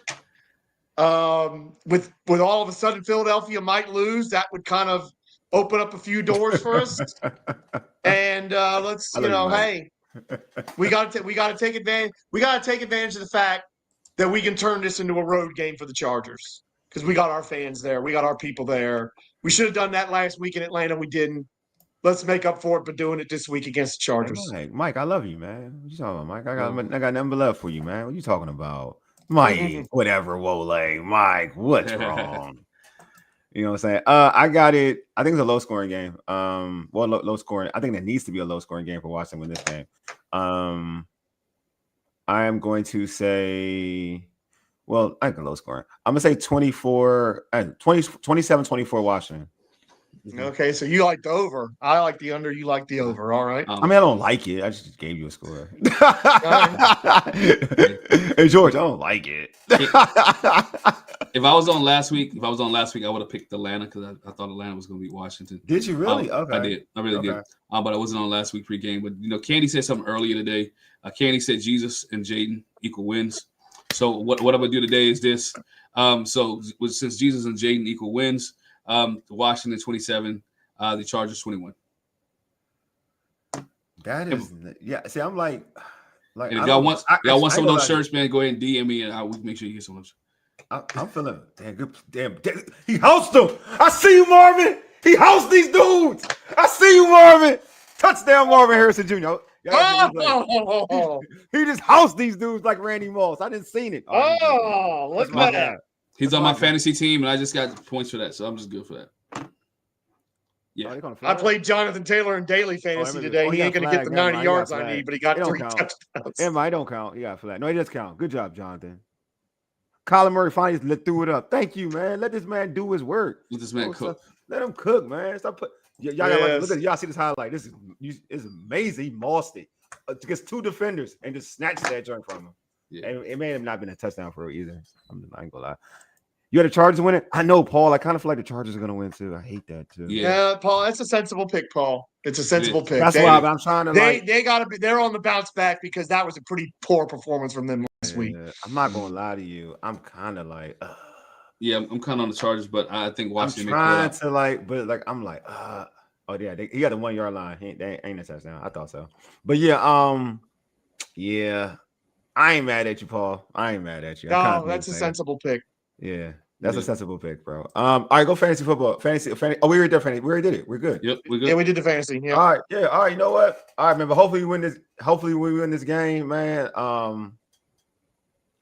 [SPEAKER 3] With all of a sudden Philadelphia might lose, that would kind of open up a few doors for us. And let's hey, we got to take advantage. We got to take advantage of the fact that we can turn this into a road game for the Chargers because we got our fans there, we got our people there. We should have done that last week in Atlanta. We didn't. Let's make up for it by doing it this week against the Chargers.
[SPEAKER 1] Mike, I love you, man. What you talking about, Mike? I got nothing but love for you, man. What you talking about? Mike, whatever, Wole. Mike, what's wrong? You know what I'm saying? I got it. I think it's a low-scoring game. Low scoring. I think it needs to be a low-scoring game for Washington win this game. I am going to say, I think a low-scoring. I'm going to say 27-24 Washington.
[SPEAKER 3] Okay, so you like the over. I like the under. You like the over. All right.
[SPEAKER 1] I don't like it. I just gave you a score. Hey, George, I don't like it.
[SPEAKER 2] If I was on last week, I would have picked Atlanta because I thought Atlanta was going to beat Washington.
[SPEAKER 1] Did you really? Okay.
[SPEAKER 2] I did. I really did. But I wasn't on last week pregame. But Candi said something earlier today. Candi said Jesus and Jaden equal wins. So what I'm going to do today is this. Since Jesus and Jaden equal wins. Washington 27, the Chargers 21.
[SPEAKER 1] That is, See, I'm like
[SPEAKER 2] and if y'all want some of those shirts, man, go ahead and DM me, and I will make sure you get some of those.
[SPEAKER 1] I'm feeling damn. He housed them. I see you, Marvin. He housed these dudes. I see you, Marvin. Touchdown, Marvin Harrison Jr. He just housed these dudes like Randy Moss. I didn't see it.
[SPEAKER 3] Look at that.
[SPEAKER 2] He's on my fantasy team, and I just got points for that, so I'm just good for that. Yeah,
[SPEAKER 3] I played Jonathan Taylor in daily fantasy today. He ain't going to get the 90 yards I need, but he got 3 touchdowns.
[SPEAKER 1] I don't count. He got flat. No, he does count. Good job, Jonathan. Colin Murray finally threw it up. Thank you, man. Let this man do his work.
[SPEAKER 2] Let this man cook.
[SPEAKER 1] Let him cook, man. Stop put. Look at y'all. See this highlight. This is amazing. He mossed it against 2 defenders and just snatched that joint from him. Yeah. And it may have not been a touchdown for him either. I ain't gonna lie. You had the Chargers win it? I know, Paul. I kind of feel like the Chargers are going to win, too. I hate that, too.
[SPEAKER 3] Yeah, Paul, that's a sensible pick, Paul. It's a sensible pick.
[SPEAKER 1] That's why I'm trying to
[SPEAKER 3] they got to be – they're on the bounce back because that was a pretty poor performance from them last week.
[SPEAKER 1] I'm not going to lie to you. I'm kind of like
[SPEAKER 2] Yeah, I'm kind of on the Chargers, but I think Washington
[SPEAKER 1] I'm trying to I'm like, oh, yeah, he got the 1 yard line. They ain't a touchdown. I thought so. But, yeah, I ain't mad at you, Paul. I ain't mad at you.
[SPEAKER 3] No, that's a sensible pick.
[SPEAKER 1] Yeah, that's a sensible pick, bro. All right, go fantasy football. Fantasy. Oh, we already did fantasy. We already did it. We're good.
[SPEAKER 2] Yep, we're good.
[SPEAKER 3] Yeah, we did the fantasy. Yeah.
[SPEAKER 1] All right. Yeah. All right. You know what? All right, man. But hopefully we win this. Hopefully we win this game, man.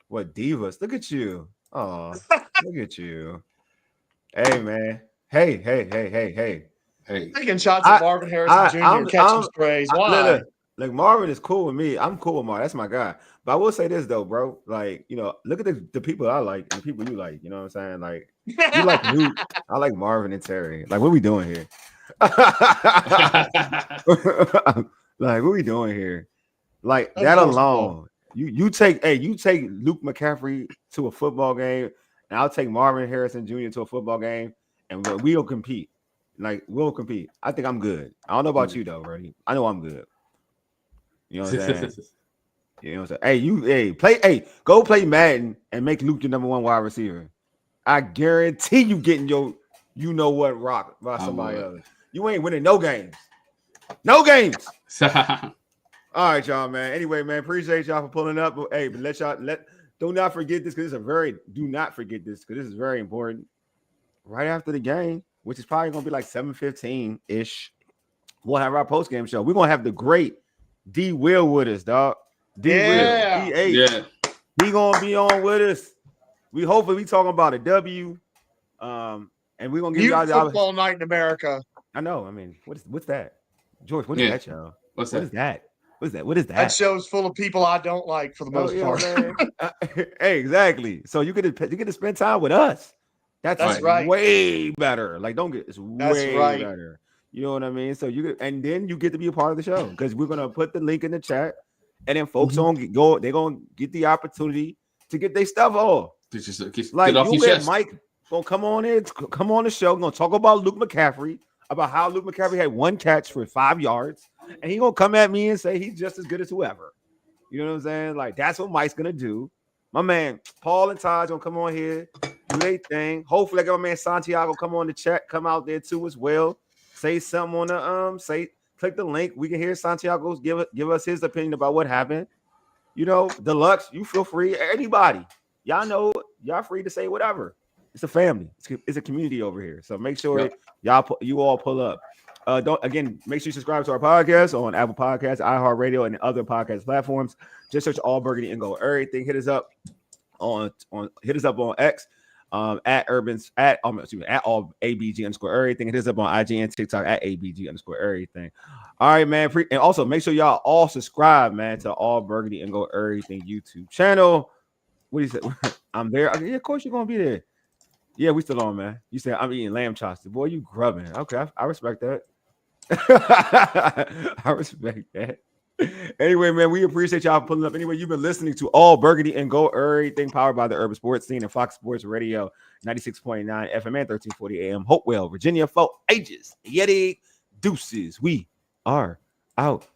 [SPEAKER 1] What divas? Look at you. Oh, look at you. Hey, man. Hey.
[SPEAKER 3] Taking shots at Marvin Harrison Jr. catching sprays. Why?
[SPEAKER 1] Like Marvin is cool with me. I'm cool with Marvin. That's my guy. But I will say this though, bro. Like, look at the people I like and the people you like. You know what I'm saying? Like, you like Luke. I like Marvin and Terry. Like, what we doing here? Like, what we doing here? Like that alone. You take Luke McCaffrey to a football game and I'll take Marvin Harrison Jr. to a football game, and we'll compete. Like, we'll compete. I think I'm good. I don't know about you though, Brady. I know I'm good. You know what I'm saying? You know what I'm saying? Go play Madden and make Luke your number one wide receiver. I guarantee you getting your you know what rock by somebody else. You ain't winning no games. No games. All right, y'all, man. Anyway, man, appreciate y'all for pulling up. But hey, but do not forget this because this is very important. Right after the game, which is probably gonna be like 7:15-ish, we'll have our post-game show. We're gonna have the great D Will with us, dog.
[SPEAKER 3] Yeah.
[SPEAKER 1] He gonna be on with us. We hopefully talking about a W. And we're gonna give y'all
[SPEAKER 3] football night in America.
[SPEAKER 1] I know. I mean, what's that? George, what is that, y'all?
[SPEAKER 2] What
[SPEAKER 1] is that? What is that?
[SPEAKER 3] That show's full of people I don't like for the most part.
[SPEAKER 1] Hey, exactly. So you get to spend time with us. That's
[SPEAKER 3] right.
[SPEAKER 1] Way better. Like, it's way better. You know what I mean? So and then you get to be a part of the show because we're gonna put the link in the chat, and then folks they're gonna get the opportunity to get their stuff off. Like you and Mike gonna come on the show, gonna talk about Luke McCaffrey, about how Luke McCaffrey had one catch for 5 yards, and he gonna come at me and say he's just as good as whoever. You know what I'm saying? Like, that's what Mike's gonna do. My man Paul and Taj gonna come on here, do their thing. Hopefully, I got my man Santiago come on the chat, come out there too as well. Say something on the click the link. We can hear Santiago give us his opinion about what happened. You know, Deluxe, you feel free. Anybody, y'all know, y'all free to say whatever. It's a family. It's a community over here. So make sure you all pull up. Make sure you subscribe to our podcast on Apple Podcasts, iHeartRadio, and other podcast platforms. Just search All Burgundy and Go Errything. Hit us up on X at all ABG_Errything. Hit us up on IG and TikTok at ABG_Errything. All right, man. And also make sure y'all all subscribe, man, to All Burgundy and Go Errything YouTube channel. What do you say? I'm there. Yeah, of course you're gonna be there. Yeah, we still on, man. You said I'm eating lamb chops. Boy, you grubbing. Okay, I respect that. I respect that. Anyway, man, we appreciate y'all pulling up. Anyway, you've been listening to All Burgundy and Go Errything, powered by the Urban Sports Scene and Fox Sports Radio, 96.9 FM and 1340 AM. Hopewell, Virginia, for ages. Yeti, deuces. We are out.